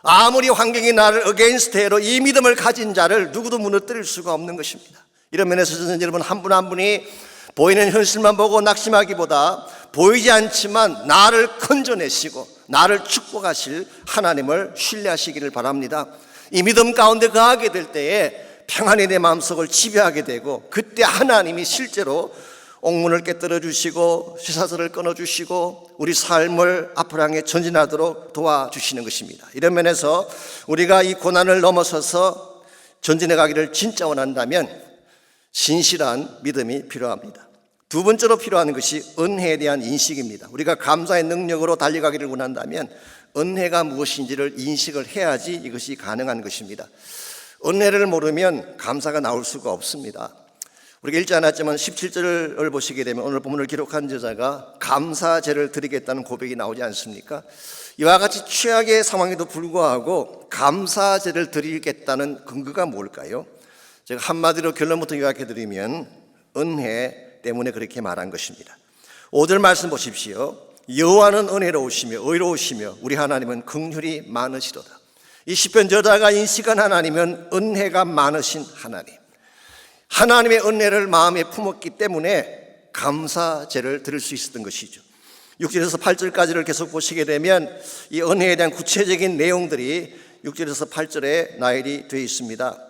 아무리 환경이 나를 어게인스트해도 이 믿음을 가진 자를 누구도 무너뜨릴 수가 없는 것입니다. 이런 면에서 저는 여러분 한 분 한 분이 보이는 현실만 보고 낙심하기보다 보이지 않지만 나를 건져내시고 나를 축복하실 하나님을 신뢰하시기를 바랍니다. 이 믿음 가운데 거하게 될 때에 평안이 내 마음속을 지배하게 되고, 그때 하나님이 실제로 옥문을 깨뜨려 주시고 쇠사슬을 끊어 주시고 우리 삶을 앞으로 향해 전진하도록 도와주시는 것입니다. 이런 면에서 우리가 이 고난을 넘어서서 전진해 가기를 진짜 원한다면 신실한 믿음이 필요합니다. 두 번째로 필요한 것이 은혜에 대한 인식입니다. 우리가 감사의 능력으로 달려가기를 원한다면 은혜가 무엇인지를 인식을 해야지 이것이 가능한 것입니다. 은혜를 모르면 감사가 나올 수가 없습니다. 우리가 읽지 않았지만 17절을 보시게 되면 오늘 본문을 기록한 저자가 감사제를 드리겠다는 고백이 나오지 않습니까? 이와 같이 최악의 상황에도 불구하고 감사제를 드리겠다는 근거가 뭘까요? 제가 한마디로 결론부터 요약해 드리면 은혜 때문에 그렇게 말한 것입니다. 5절 말씀 보십시오. 여호와는 은혜로우시며 의로우시며 우리 하나님은 긍휼이 많으시도다. 이 시편 저자가 인식한 하나님은 은혜가 많으신 하나님, 하나님의 은혜를 마음에 품었기 때문에 감사제를 드릴 수 있었던 것이죠. 6절에서 8절까지를 계속 보시게 되면 이 은혜에 대한 구체적인 내용들이 6절에서 8절에 나열이 되어 있습니다.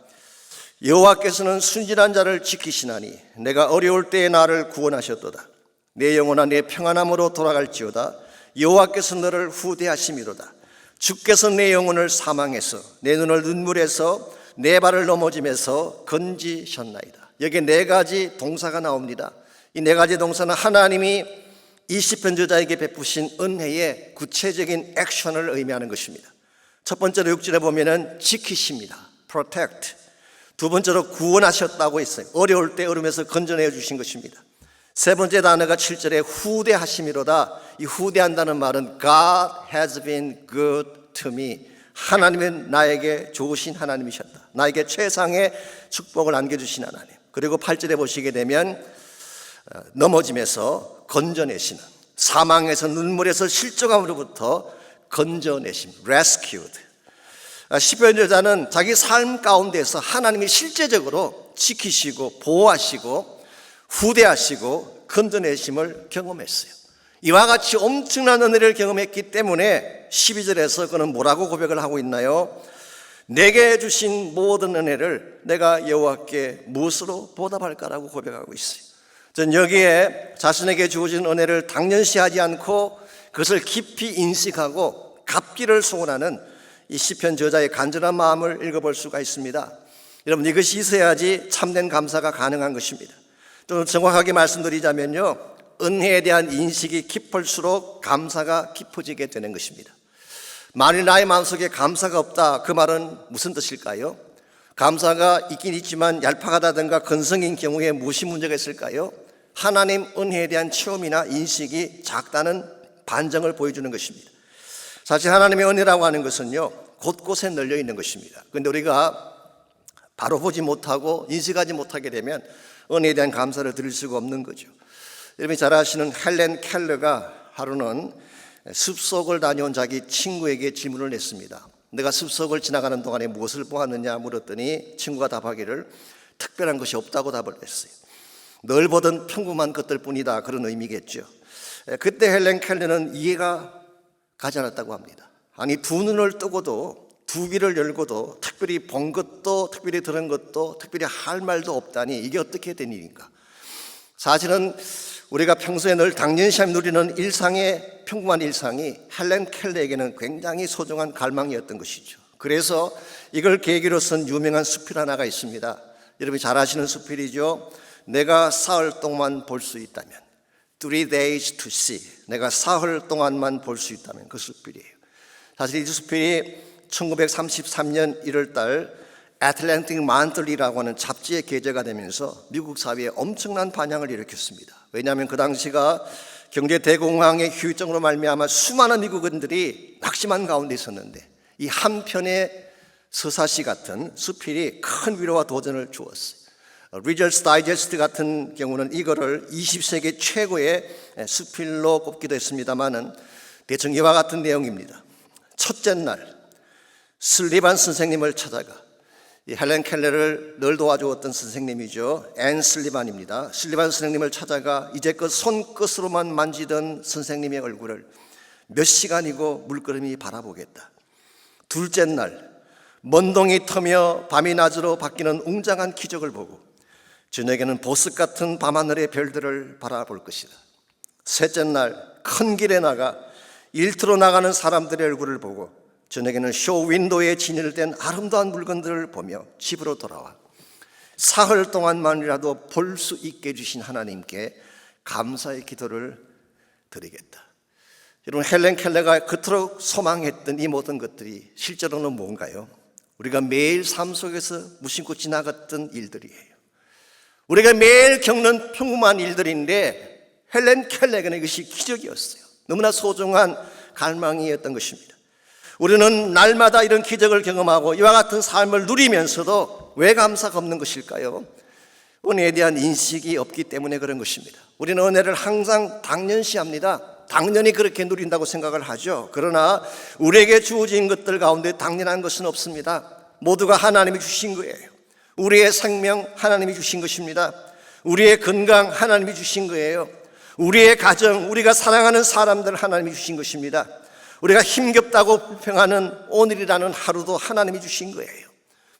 여호와께서는 순진한 자를 지키시나니 내가 어려울 때에 나를 구원하셨도다. 내 영혼아 내 평안함으로 돌아갈지어다. 여호와께서 너를 후대하심이로다. 주께서 내 영혼을 사망해서 내 눈을 눈물에서 내 발을 넘어짐에서 건지셨나이다. 여기 네 가지 동사가 나옵니다. 이 네 가지 동사는 하나님이 이 시편 저자에게 베푸신 은혜의 구체적인 액션을 의미하는 것입니다. 첫 번째로 6절에 보면은 지키십니다. protect. 두 번째로 구원하셨다고 했어요. 어려울 때 어려움에서 건져내 주신 것입니다. 세 번째 단어가 7절에 후대하심이로다. 이 후대한다는 말은 God has been good to me. 하나님은 나에게 좋으신 하나님이셨다. 나에게 최상의 축복을 안겨주신 하나님. 그리고 8절에 보시게 되면 넘어짐에서 건져내시는, 사망에서 눈물에서 실족함으로부터 건져내심, rescued. 시편 저자는 자기 삶 가운데서 하나님이 실제적으로 지키시고 보호하시고 후대하시고 건져내심을 경험했어요. 이와 같이 엄청난 은혜를 경험했기 때문에 12절에서 그는 뭐라고 고백을 하고 있나요? 내게 주신 모든 은혜를 내가 여호와께 무엇으로 보답할까라고 고백하고 있어요. 전 여기에 자신에게 주어진 은혜를 당연시하지 않고 그것을 깊이 인식하고 갚기를 소원하는 이 시편 저자의 간절한 마음을 읽어볼 수가 있습니다. 여러분, 이것이 있어야지 참된 감사가 가능한 것입니다. 또 정확하게 말씀드리자면요, 은혜에 대한 인식이 깊을수록 감사가 깊어지게 되는 것입니다. 만일 나의 마음속에 감사가 없다, 그 말은 무슨 뜻일까요? 감사가 있긴 있지만 얄팍하다든가 건성인 경우에 무엇이 문제가 있을까요? 하나님 은혜에 대한 체험이나 인식이 작다는 반증을 보여주는 것입니다. 사실 하나님의 은혜라고 하는 것은요, 곳곳에 널려 있는 것입니다. 그런데 우리가 바로 보지 못하고 인식하지 못하게 되면 은혜에 대한 감사를 드릴 수가 없는 거죠. 여러분이 잘 아시는 헬렌 켈러가 하루는 숲속을 다녀온 자기 친구에게 질문을 냈습니다. 내가 숲속을 지나가는 동안에 무엇을 보았느냐 물었더니 친구가 답하기를 특별한 것이 없다고 답을 했어요. 늘 보던 평범한 것들 뿐이다, 그런 의미겠죠. 그때 헬렌 켈러는 이해가 가지 않았다고 합니다. 아니, 두 눈을 뜨고도 두 귀를 열고도 특별히 본 것도 특별히 들은 것도 특별히 할 말도 없다니 이게 어떻게 된 일인가. 사실은 우리가 평소에 늘 당연시하며 누리는 일상의 평범한 일상이 헬렌 켈러에게는 굉장히 소중한 갈망이었던 것이죠. 그래서 이걸 계기로 쓴 유명한 수필 하나가 있습니다. 여러분이 잘 아시는 수필이죠. 내가 사흘 동안 볼 수 있다면, 3 days to see. 내가 사흘 동안만 볼 수 있다면, 그 수필이에요. 사실 이 수필이 1933년 1월 달 애틀랜틱 만틀리라고 하는 잡지에 게재가 되면서 미국 사회에 엄청난 반향을 일으켰습니다. 왜냐하면 그 당시가 경제 대공황의 후유증으로 말미암아 수많은 미국인들이 낙심한 가운데 있었는데 이 한 편의 서사시 같은 수필이 큰 위로와 도전을 주었어요. 리저스 다이제스트 같은 경우는 이거를 20세기 최고의 수필로 꼽기도 했습니다만은 대충 이와 같은 내용입니다. 첫째 날 슬리반 선생님을 찾아가, 이 헬렌 켈러를 늘 도와주었던 선생님이죠. 앤 슬리반입니다. 슬리반 선생님을 찾아가 이제껏 손끝으로만 만지던 선생님의 얼굴을 몇 시간이고 물끄러미 바라보겠다. 둘째 날 먼동이 터며 밤이 낮으로 바뀌는 웅장한 기적을 보고 저녁에는 보석 같은 밤하늘의 별들을 바라볼 것이다. 셋째 날 큰 길에 나가 일터로 나가는 사람들의 얼굴을 보고 저녁에는 쇼 윈도우에 진열된 아름다운 물건들을 보며 집으로 돌아와 사흘 동안만이라도 볼 수 있게 해주신 하나님께 감사의 기도를 드리겠다. 여러분, 헬렌 켈러가 그토록 소망했던 이 모든 것들이 실제로는 뭔가요? 우리가 매일 삶 속에서 무심코 지나갔던 일들이에요. 우리가 매일 겪는 평범한 일들인데 헬렌 켈러에게는 이것이 기적이었어요. 너무나 소중한 갈망이었던 것입니다. 우리는 날마다 이런 기적을 경험하고 이와 같은 삶을 누리면서도 왜 감사가 없는 것일까요? 은혜에 대한 인식이 없기 때문에 그런 것입니다. 우리는 은혜를 항상 당연시합니다. 당연히 그렇게 누린다고 생각을 하죠. 그러나 우리에게 주어진 것들 가운데 당연한 것은 없습니다. 모두가 하나님이 주신 거예요. 우리의 생명 하나님이 주신 것입니다. 우리의 건강 하나님이 주신 거예요. 우리의 가정, 우리가 사랑하는 사람들 하나님이 주신 것입니다. 우리가 힘겹다고 불평하는 오늘이라는 하루도 하나님이 주신 거예요.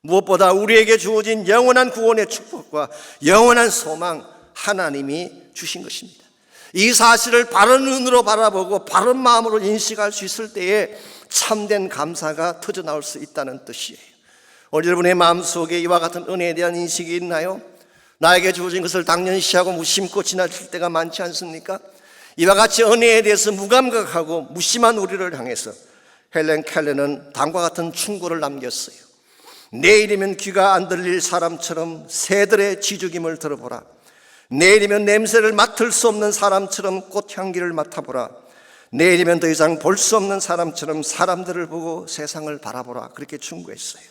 무엇보다 우리에게 주어진 영원한 구원의 축복과 영원한 소망 하나님이 주신 것입니다. 이 사실을 바른 눈으로 바라보고 바른 마음으로 인식할 수 있을 때에 참된 감사가 터져나올 수 있다는 뜻이에요. 오늘 여러분의 마음속에 이와 같은 은혜에 대한 인식이 있나요? 나에게 주어진 것을 당연시하고 무심코 지나칠 때가 많지 않습니까? 이와 같이 은혜에 대해서 무감각하고 무심한 우리를 향해서 헬렌 켈러는 다음과 같은 충고를 남겼어요. 내일이면 귀가 안 들릴 사람처럼 새들의 지죽임을 들어보라. 내일이면 냄새를 맡을 수 없는 사람처럼 꽃향기를 맡아보라. 내일이면 더 이상 볼 수 없는 사람처럼 사람들을 보고 세상을 바라보라. 그렇게 충고했어요.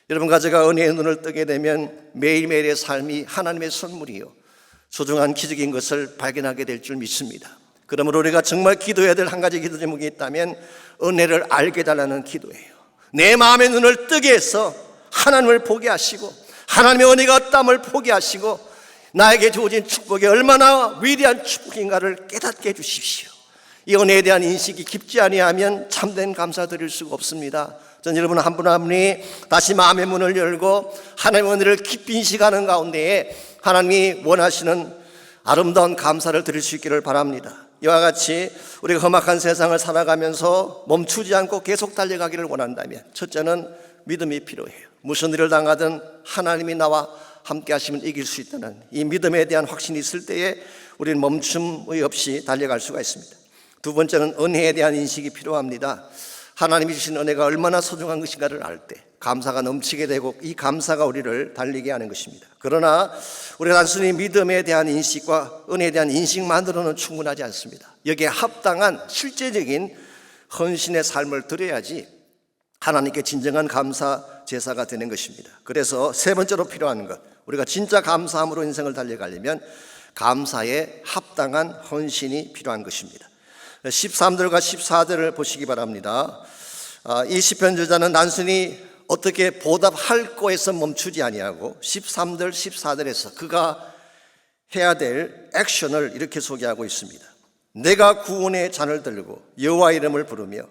여러분과 제가 은혜의 눈을 뜨게 되면 매일매일의 삶이 하나님의 선물이요 소중한 기적인 것을 발견하게 될 줄 믿습니다. 그러므로 우리가 정말 기도해야 될 한 가지 기도 제목이 있다면 은혜를 알게 해달라는 기도예요. 내 마음의 눈을 뜨게 해서 하나님을 보게 하시고 하나님의 은혜가 어떠함을 보게 하시고 나에게 주어진 축복이 얼마나 위대한 축복인가를 깨닫게 해주십시오. 이 은혜에 대한 인식이 깊지 아니하면 참된 감사 드릴 수가 없습니다. 전 여러분 한 분 한 분이 다시 마음의 문을 열고 하나님의 은혜를 깊이 인식하는 가운데에 하나님이 원하시는 아름다운 감사를 드릴 수 있기를 바랍니다. 이와 같이 우리가 험악한 세상을 살아가면서 멈추지 않고 계속 달려가기를 원한다면 첫째는 믿음이 필요해요. 무슨 일을 당하든 하나님이 나와 함께 하시면 이길 수 있다는 이 믿음에 대한 확신이 있을 때에 우리는 멈춤의 없이 달려갈 수가 있습니다. 두 번째는 은혜에 대한 인식이 필요합니다. 하나님이 주신 은혜가 얼마나 소중한 것인가를 알 때 감사가 넘치게 되고 이 감사가 우리를 달리게 하는 것입니다. 그러나 우리가 단순히 믿음에 대한 인식과 은혜에 대한 인식만으로는 충분하지 않습니다. 여기에 합당한 실제적인 헌신의 삶을 드려야지 하나님께 진정한 감사 제사가 되는 것입니다. 그래서 세 번째로 필요한 것, 우리가 진짜 감사함으로 인생을 달려가려면 감사에 합당한 헌신이 필요한 것입니다. 13절과 14절을 보시기 바랍니다. 이 시편 저자는 단순히 어떻게 보답할 거에서 멈추지 아니하고 13절 14절에서 그가 해야 될 액션을 이렇게 소개하고 있습니다. 내가 구원의 잔을 들고 여호와 이름을 부르며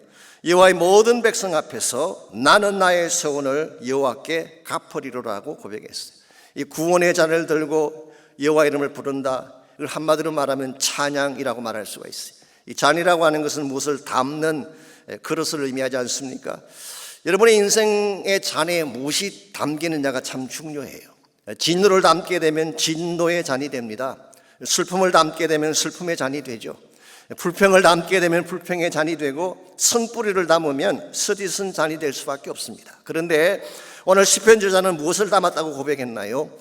여호와의 모든 백성 앞에서 나는 나의 서원을 여호와께 갚으리로라고 고백했어요. 이 구원의 잔을 들고 여호와 이름을 부른다, 이걸 한마디로 말하면 찬양이라고 말할 수가 있어요. 이 잔이라고 하는 것은 무엇을 담는 그릇을 의미하지 않습니까? 여러분의 인생의 잔에 무엇이 담기느냐가 참 중요해요. 진노를 담게 되면 진노의 잔이 됩니다. 슬픔을 담게 되면 슬픔의 잔이 되죠. 불평을 담게 되면 불평의 잔이 되고 쓴뿌리를 담으면 쓰디쓴 잔이 될 수밖에 없습니다. 그런데 오늘 시편 저자는 무엇을 담았다고 고백했나요?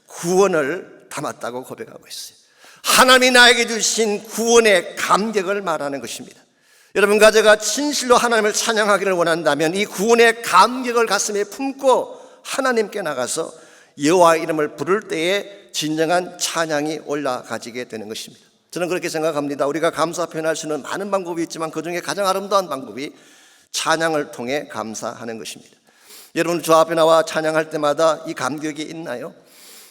구원을 담았다고 고백하고 있어요. 하나님이 나에게 주신 구원의 감격을 말하는 것입니다. 여러분과 제가 진실로 하나님을 찬양하기를 원한다면 이 구원의 감격을 가슴에 품고 하나님께 나가서 여호와 이름을 부를 때에 진정한 찬양이 올라가지게 되는 것입니다. 저는 그렇게 생각합니다. 우리가 감사 표현할 수 있는 많은 방법이 있지만 그중에 가장 아름다운 방법이 찬양을 통해 감사하는 것입니다. 여러분 저 앞에 나와 찬양할 때마다 이 감격이 있나요?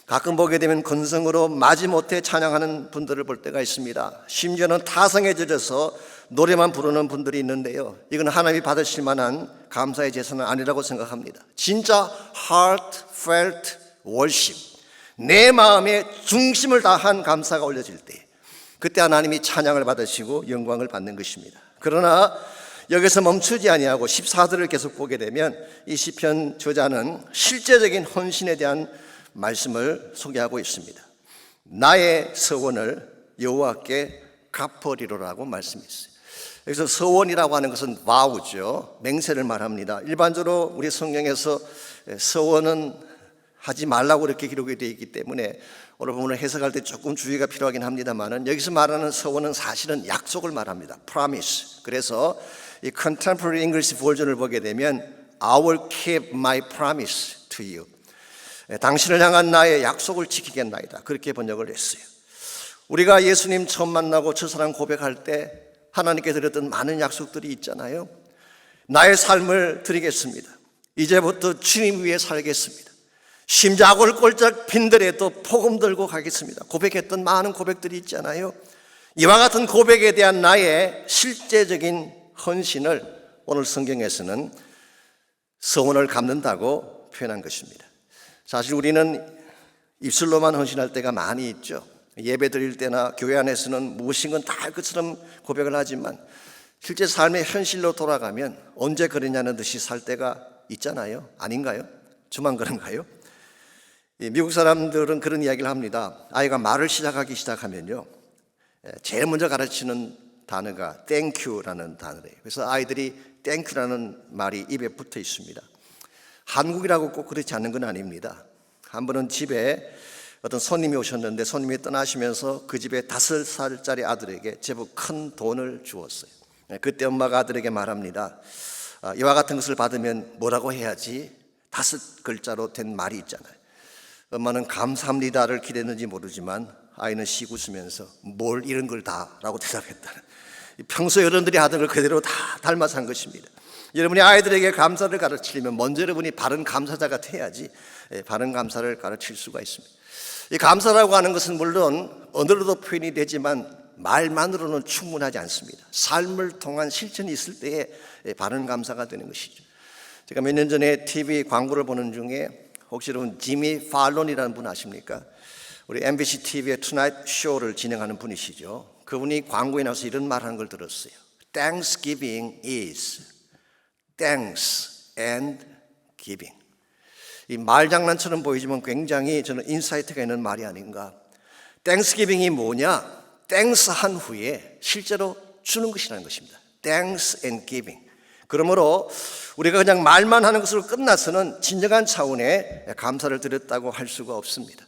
가끔 보게 되면 건성으로 마지못해 찬양하는 분들을 볼 때가 있습니다. 심지어는 타성에 젖어서 노래만 부르는 분들이 있는데요, 이건 하나님이 받으실 만한 감사의 제사는 아니라고 생각합니다. 진짜 heartfelt worship, 내 마음의 중심을 다한 감사가 올려질 때 그때 하나님이 찬양을 받으시고 영광을 받는 것입니다. 그러나 여기서 멈추지 아니하고 14절을 계속 보게 되면 이 시편 저자는 실제적인 헌신에 대한 말씀을 소개하고 있습니다. 나의 서원을 여호와께 갚으리로라고 말씀했어요. 여기서 서원이라고 하는 것은 vow죠. 맹세를 말합니다. 일반적으로 우리 성경에서 서원은 하지 말라고 이렇게 기록이 되어 있기 때문에 오늘 본문을 해석할 때 조금 주의가 필요하긴 합니다만은 여기서 말하는 서원은 사실은 약속을 말합니다. promise. 그래서 이 contemporary English 버전을 보게 되면 I will keep my promise to you. 당신을 향한 나의 약속을 지키겠나이다. 그렇게 번역을 했어요. 우리가 예수님 처음 만나고 첫사랑 고백할 때 하나님께 드렸던 많은 약속들이 있잖아요. 나의 삶을 드리겠습니다. 이제부터 주님 위해 살겠습니다. 심지어 악을 꼴짝 빈들에도 복음 들고 가겠습니다. 고백했던 많은 고백들이 있잖아요. 이와 같은 고백에 대한 나의 실제적인 헌신을 오늘 성경에서는 서원을 갚는다고 표현한 것입니다. 사실 우리는 입술로만 헌신할 때가 많이 있죠. 예배 드릴 때나 교회 안에서는 무엇인건 다 할 것처럼 고백을 하지만 실제 삶의 현실로 돌아가면 언제 그러냐는 듯이 살 때가 있잖아요. 아닌가요? 저만 그런가요? 미국 사람들은 그런 이야기를 합니다. 아이가 말을 시작하면요, 제일 먼저 가르치는 단어가 땡큐라는 단어예요. 그래서 아이들이 땡큐라는 말이 입에 붙어 있습니다. 한국이라고 꼭 그렇지 않은 건 아닙니다. 한 번은 집에 어떤 손님이 오셨는데 손님이 떠나시면서 그 집에 5살짜리 아들에게 제법 큰 돈을 주었어요. 그때 엄마가 아들에게 말합니다. 이와 같은 것을 받으면 뭐라고 해야지? 5글자로 된 말이 있잖아요. 엄마는 감사합니다를 기대했는지 모르지만 아이는 씩 웃으면서 뭘 이런 걸 다 라고 대답했다는, 평소 어른들이 하던 걸 그대로 다 닮아서 한 것입니다. 여러분이 아이들에게 감사를 가르치려면 먼저 여러분이 바른 감사자가 돼야지 바른 감사를 가르칠 수가 있습니다. 이 감사라고 하는 것은 물론 언어로도 표현이 되지만 말만으로는 충분하지 않습니다. 삶을 통한 실천이 있을 때에 바른 감사가 되는 것이죠. 제가 몇 년 전에 TV 광고를 보는 중에 혹시 여러분 지미 팔론이라는 분 아십니까? 우리 MBC TV의 투나잇 쇼를 진행하는 분이시죠. 그분이 광고에 나와서 이런 말하는 걸 들었어요. Thanksgiving is thanks and giving. 이 말장난처럼 보이지만 굉장히 저는 인사이트가 있는 말이 아닌가. Thanksgiving이 뭐냐? Thanks 한 후에 실제로 주는 것이라는 것입니다. Thanks and giving. 그러므로 우리가 그냥 말만 하는 것으로 끝나서는 진정한 차원의 감사를 드렸다고 할 수가 없습니다.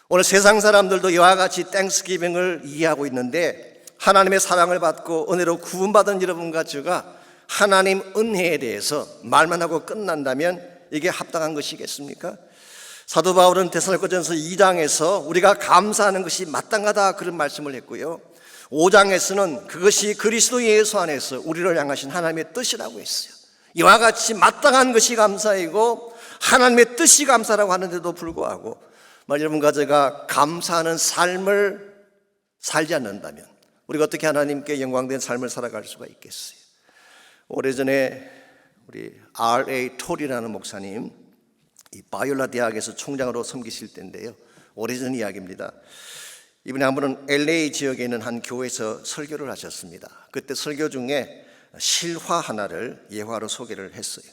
오늘 세상 사람들도 이와 같이 땡스기빙을 이해하고 있는데 하나님의 사랑을 받고 은혜로 구원받은 여러분과 제가 하나님 은혜에 대해서 말만 하고 끝난다면 이게 합당한 것이겠습니까? 사도 바울은 데살로니가전서 2장에서 우리가 감사하는 것이 마땅하다 그런 말씀을 했고요, 5장에서는 그것이 그리스도 예수 안에서 우리를 향하신 하나님의 뜻이라고 했어요. 이와 같이 마땅한 것이 감사이고 하나님의 뜻이 감사라고 하는데도 불구하고 여러분과 제가 감사하는 삶을 살지 않는다면 우리가 어떻게 하나님께 영광된 삶을 살아갈 수가 있겠어요? 오래전에 우리 R.A. 톨이라는 목사님, 이 바이올라 대학에서 총장으로 섬기실 때인데요, 오래전 이야기입니다. 이분이 한 번은 LA 지역에 있는 한 교회에서 설교를 하셨습니다. 그때 설교 중에 실화 하나를 예화로 소개를 했어요.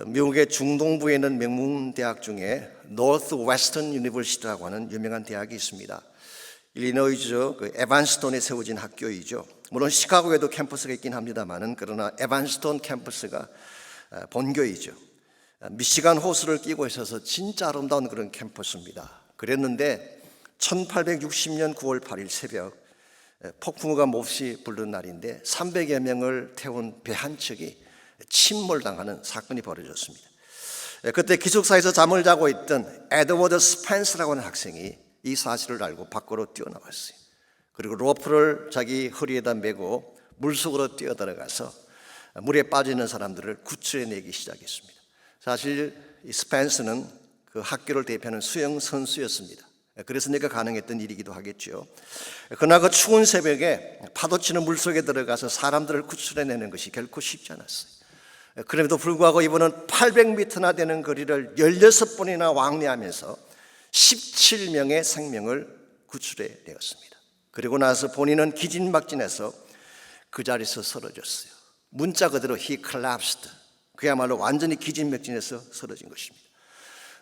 미국의 중동부에 있는 명문대학 중에 노스웨스턴 유니버시티라고 하는 유명한 대학이 있습니다. 일리노이주 그 에반스톤에 세워진 학교이죠. 물론 시카고에도 캠퍼스가 있긴 합니다만은 그러나 에반스톤 캠퍼스가 본교이죠. 미시간 호수를 끼고 있어서 진짜 아름다운 그런 캠퍼스입니다. 그랬는데 1860년 9월 8일 새벽 폭풍우가 몹시 불던 날인데 300여 명을 태운 배 한 척이 침몰당하는 사건이 벌어졌습니다. 그때 기숙사에서 잠을 자고 있던 에드워드 스펜스라고 하는 학생이 이 사실을 알고 밖으로 뛰어나왔어요. 그리고 로프를 자기 허리에다 메고 물속으로 뛰어들어가서 물에 빠지는 사람들을 구출해내기 시작했습니다. 사실 이 스펜스는 그 학교를 대표하는 수영 선수였습니다. 그래서 내가 가능했던 일이기도 하겠죠. 그러나 그 추운 새벽에 파도치는 물속에 들어가서 사람들을 구출해내는 것이 결코 쉽지 않았어요. 그럼에도 불구하고 이분은 800m나 되는 거리를 16번이나 왕래하면서 17명의 생명을 구출해내었습니다. 그리고 나서 본인은 기진막진해서 그 자리에서 쓰러졌어요. 문자 그대로 he collapsed. 그야말로 완전히 기진맥진해서 쓰러진 것입니다.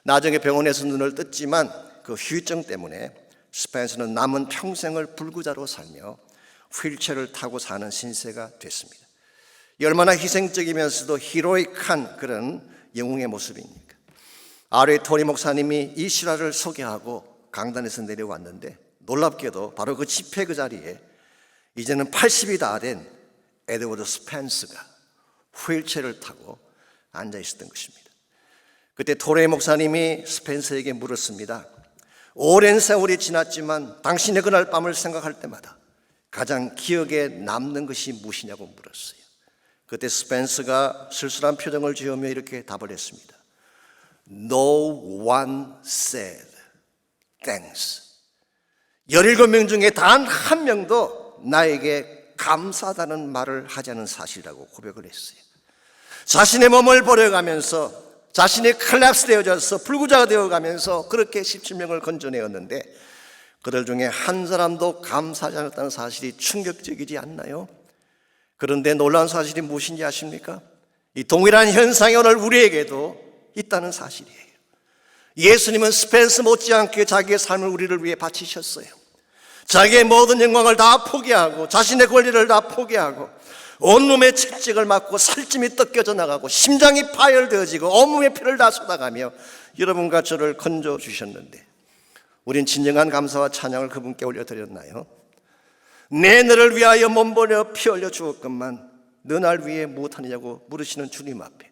나중에 병원에서 눈을 떴지만 그 후유증 때문에 스펜서는 남은 평생을 불구자로 살며 휠체어를 타고 사는 신세가 됐습니다. 얼마나 희생적이면서도 히로익한 그런 영웅의 모습입니까? R.A. 톨이 목사님이 이 실화를 소개하고 강단에서 내려왔는데 놀랍게도 바로 그 집회 그 자리에 이제는 80이 다 된 에드워드 스펜스가 휠체어를 타고 앉아 있었던 것입니다. 그때 톨의 목사님이 스펜서에게 물었습니다. 오랜 세월이 지났지만 당신의 그날 밤을 생각할 때마다 가장 기억에 남는 것이 무엇이냐고 물었어요. 그때 스펜서가 쓸쓸한 표정을 지으며 이렇게 답을 했습니다. No one said thanks. 17명 중에 단 한 명도 나에게 감사하다는 말을 하지 않은 사실이라고 고백을 했어요. 자신의 몸을 버려가면서 자신이 콜랩스 되어져서 불구자가 되어가면서 그렇게 17명을 건져내었는데 그들 중에 한 사람도 감사하지 않았다는 사실이 충격적이지 않나요? 그런데 놀라운 사실이 무엇인지 아십니까? 이 동일한 현상이 오늘 우리에게도 있다는 사실이에요. 예수님은 스펜스 못지않게 자기의 삶을 우리를 위해 바치셨어요. 자기의 모든 영광을 다 포기하고 자신의 권리를 다 포기하고 온몸에 채찍을 맞고 살찜이 뜯겨져 나가고 심장이 파열되어지고 온몸에 피를 다 쏟아가며 여러분과 저를 건져주셨는데 우린 진정한 감사와 찬양을 그분께 올려드렸나요? 내 너를 위하여 몸 버려 피 흘려 주었건만 너 날 위해 무엇하느냐고 물으시는 주님 앞에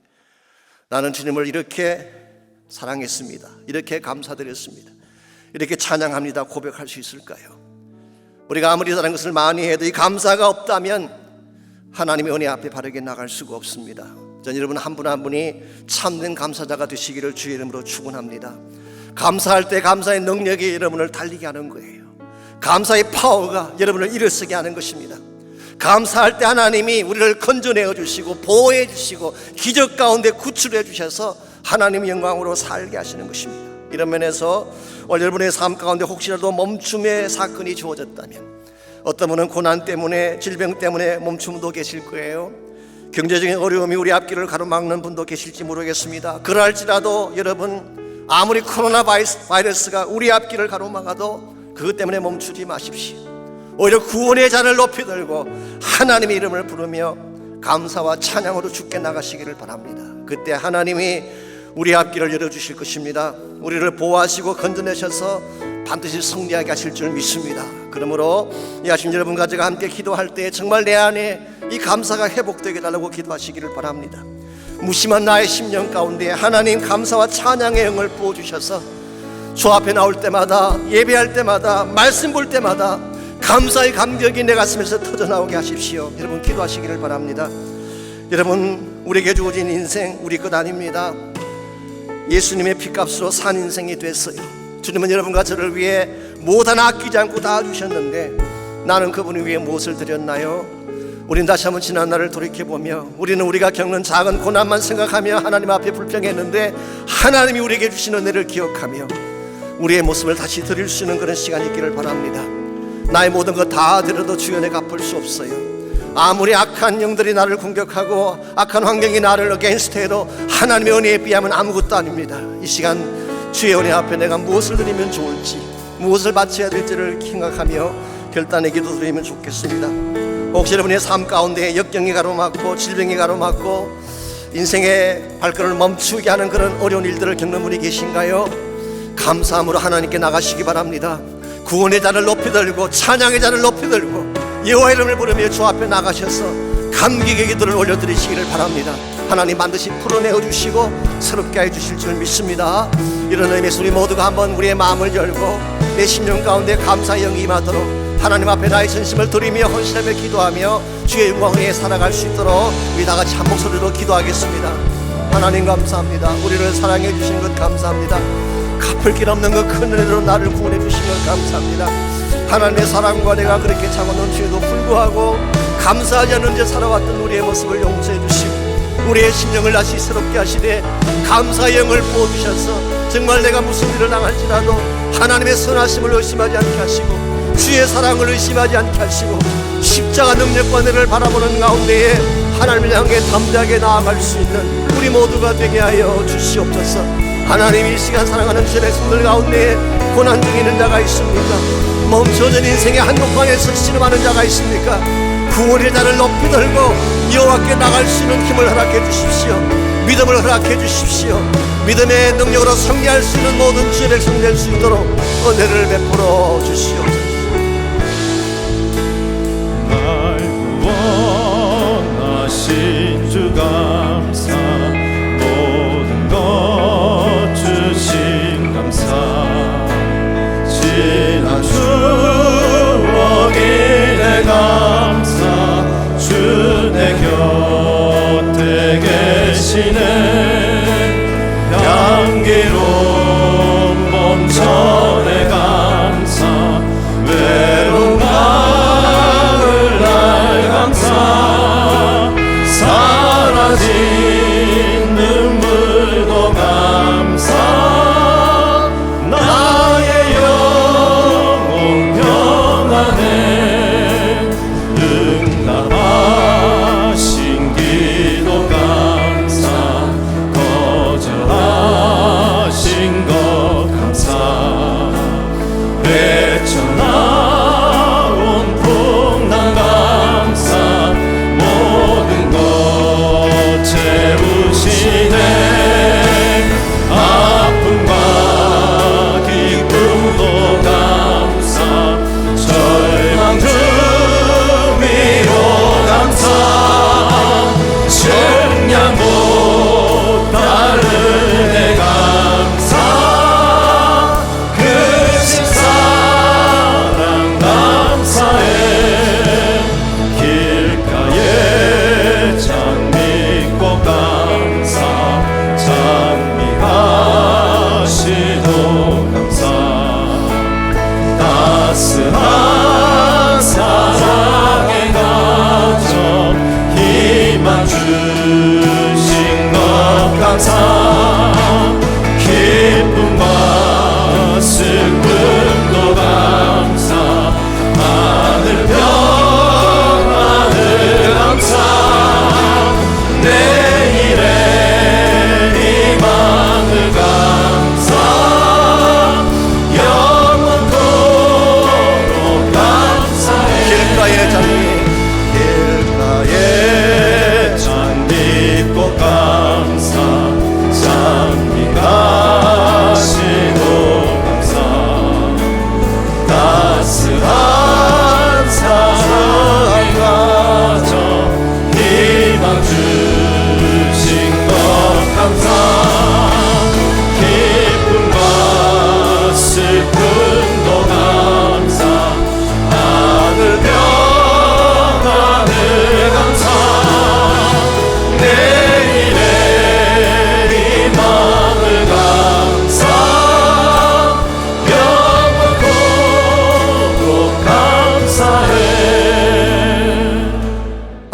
나는 주님을 이렇게 사랑했습니다, 이렇게 감사드렸습니다, 이렇게 찬양합니다 고백할 수 있을까요? 우리가 아무리 다른 것을 많이 해도 이 감사가 없다면 하나님의 은혜 앞에 바르게 나갈 수가 없습니다. 전 여러분 한 분 한 분이 참된 감사자가 되시기를 주의 이름으로 축원합니다. 감사할 때 감사의 능력이 여러분을 달리게 하는 거예요. 감사의 파워가 여러분을 일어서게 하는 것입니다. 감사할 때 하나님이 우리를 건져내어 주시고 보호해 주시고 기적 가운데 구출해 주셔서 하나님의 영광으로 살게 하시는 것입니다. 이런 면에서 오늘 여러분의 삶 가운데 혹시라도 멈춤의 사건이 주어졌다면 어떤 분은 고난 때문에 질병 때문에 멈춤도 계실 거예요. 경제적인 어려움이 우리 앞길을 가로막는 분도 계실지 모르겠습니다. 그럴지라도 여러분 아무리 코로나 바이러스가 우리 앞길을 가로막아도 그것 때문에 멈추지 마십시오. 오히려 구원의 잔을 높이 들고 하나님의 이름을 부르며 감사와 찬양으로 주께 나가시기를 바랍니다. 그때 하나님이 우리 앞길을 열어주실 것입니다. 우리를 보호하시고 건져내셔서 반드시 승리하게 하실 줄 믿습니다. 그러므로 이 아침 여러분과 제가 함께 기도할 때 정말 내 안에 이 감사가 회복되게 달라고 기도하시기를 바랍니다. 무심한 나의 심령 가운데 하나님 감사와 찬양의 영을 부어주셔서 주 앞에 나올 때마다 예배할 때마다 말씀 볼 때마다 감사의 감격이 내 가슴에서 터져나오게 하십시오. 여러분 기도하시기를 바랍니다. 여러분 우리에게 주어진 인생 우리 것 아닙니다. 예수님의 피값으로 산 인생이 됐어요. 주님은 여러분과 저를 위해 무엇 하나 아끼지 않고 다 주셨는데 나는 그분을 위해 무엇을 드렸나요? 우린 다시 한번 지난 날을 돌이켜보며 우리는 우리가 겪는 작은 고난만 생각하며 하나님 앞에 불평했는데 하나님이 우리에게 주신 은혜를 기억하며 우리의 모습을 다시 드릴 수 있는 그런 시간이 있기를 바랍니다. 나의 모든 것 다 드려도 주연에 갚을 수 없어요. 아무리 악한 영들이 나를 공격하고 악한 환경이 나를 어게인스트 해도 하나님의 은혜에 비하면 아무것도 아닙니다. 이 시간 주의 은혜 앞에 내가 무엇을 드리면 좋을지 무엇을 바쳐야 될지를 생각하며 결단의 기도 드리면 좋겠습니다. 혹시 여러분의 삶 가운데 역경이 가로막고 질병이 가로막고 인생의 발걸음을 멈추게 하는 그런 어려운 일들을 겪는 분이 계신가요? 감사함으로 하나님께 나가시기 바랍니다. 구원의 잔을 높이 들고 찬양의 잔을 높이 들고 여호와의 이름을 부르며 주 앞에 나가셔서 감격의 기도를 올려드리시기를 바랍니다. 하나님 반드시 풀어내어 주시고 새롭게 해주실 줄 믿습니다. 이런 의미에서 우리 모두가 한번 우리의 마음을 열고 내 심령 가운데 감사의 영이 임하도록 하나님 앞에 나의 전심을 드리며 헌신하며 기도하며 주의 영광 위에 살아갈 수 있도록 우리 다 같이 한 목소리로 기도하겠습니다. 하나님 감사합니다. 우리를 사랑해 주신 것 감사합니다. 갚을 길 없는 그 큰 은혜로 나를 구원해 주신 것 감사합니다. 하나님의 사랑과 내가 그렇게 차고 넘치에도 불구하고 감사하지 않은 채 살아왔던 우리의 모습을 용서해 주시고 우리의 심령을 다시 새롭게 하시되 감사의 영을 부어주셔서 정말 내가 무슨 일을 당할지라도 하나님의 선하심을 의심하지 않게 하시고 주의 사랑을 의심하지 않게 하시고 십자가 능력과 은혜를 바라보는 가운데에 하나님을 향해 담대하게 나아갈 수 있는 우리 모두가 되게 하여 주시옵소서. 하나님 이 시간 사랑하는 주의 백성들 가운데 고난 중에 있는 자가 있습니까? 멈춰진 인생의 한복판에서 씨름하는 자가 있습니까? 구원의 잔을 높이 들고 여호와께 나갈 수 있는 힘을 허락해 주십시오. 믿음을 허락해 주십시오. 믿음의 능력으로 승리할 수 있는 모든 주의 백성 될 수 있도록 은혜를 베풀어 주시옵소서. 날 구원하신 주 감사 모든 것 주신 감사 지난 추억이 내 감사 주 내 곁에 계시네 향기로운 봄철의 감사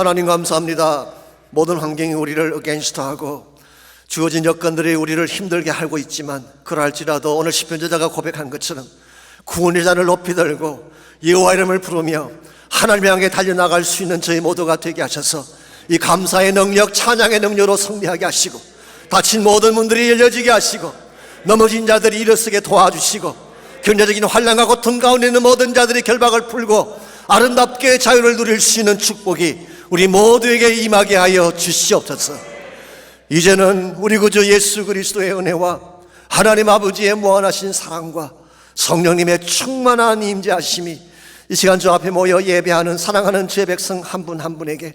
하나님 감사합니다. 모든 환경이 우리를 어게인스트하고 주어진 여건들이 우리를 힘들게 하고 있지만 그럴지라도 오늘 시편저자가 고백한 것처럼 구원의 잔을 높이 들고 여호와 이름을 부르며 하나님 향해 달려나갈 수 있는 저희 모두가 되게 하셔서 이 감사의 능력, 찬양의 능력으로 승리하게 하시고 다친 모든 문들이 열려지게 하시고 넘어진 자들이 일어서게 도와주시고 경제적인 환난과 고통 가운데 있는 모든 자들이 결박을 풀고 아름답게 자유를 누릴 수 있는 축복이 우리 모두에게 임하게 하여 주시옵소서. 이제는 우리 구주 예수 그리스도의 은혜와 하나님 아버지의 무한하신 사랑과 성령님의 충만한 임재하심이 이 시간 저 앞에 모여 예배하는 사랑하는 주의 백성 한 분 한 분에게,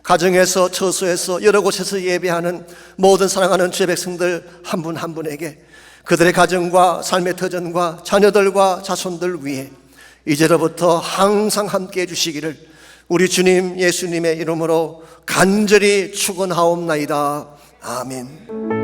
가정에서 처소에서 여러 곳에서 예배하는 모든 사랑하는 주의 백성들 한 분 한 분에게, 그들의 가정과 삶의 터전과 자녀들과 자손들 위해 이제로부터 항상 함께 해주시기를 우리 주님 예수님의 이름으로 간절히 축원하옵나이다. 아멘.